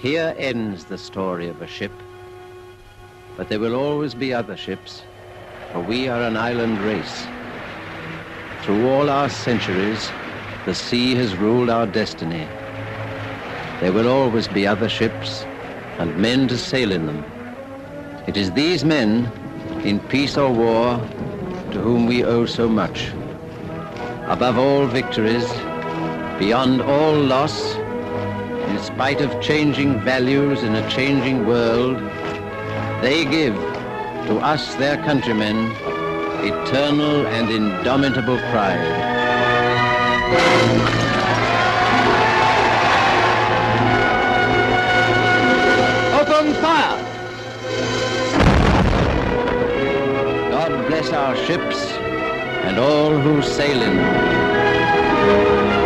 Here ends the story of a ship, but there will always be other ships, for we are an island race. Through all our centuries, the sea has ruled our destiny. There will always be other ships and men to sail in them. It is these men, in peace or war, to whom we owe so much. Above all victories, beyond all loss, in spite of changing values in a changing world, they give to us, their countrymen, eternal and indomitable pride. Open fire! God bless our ships and all who sail in them.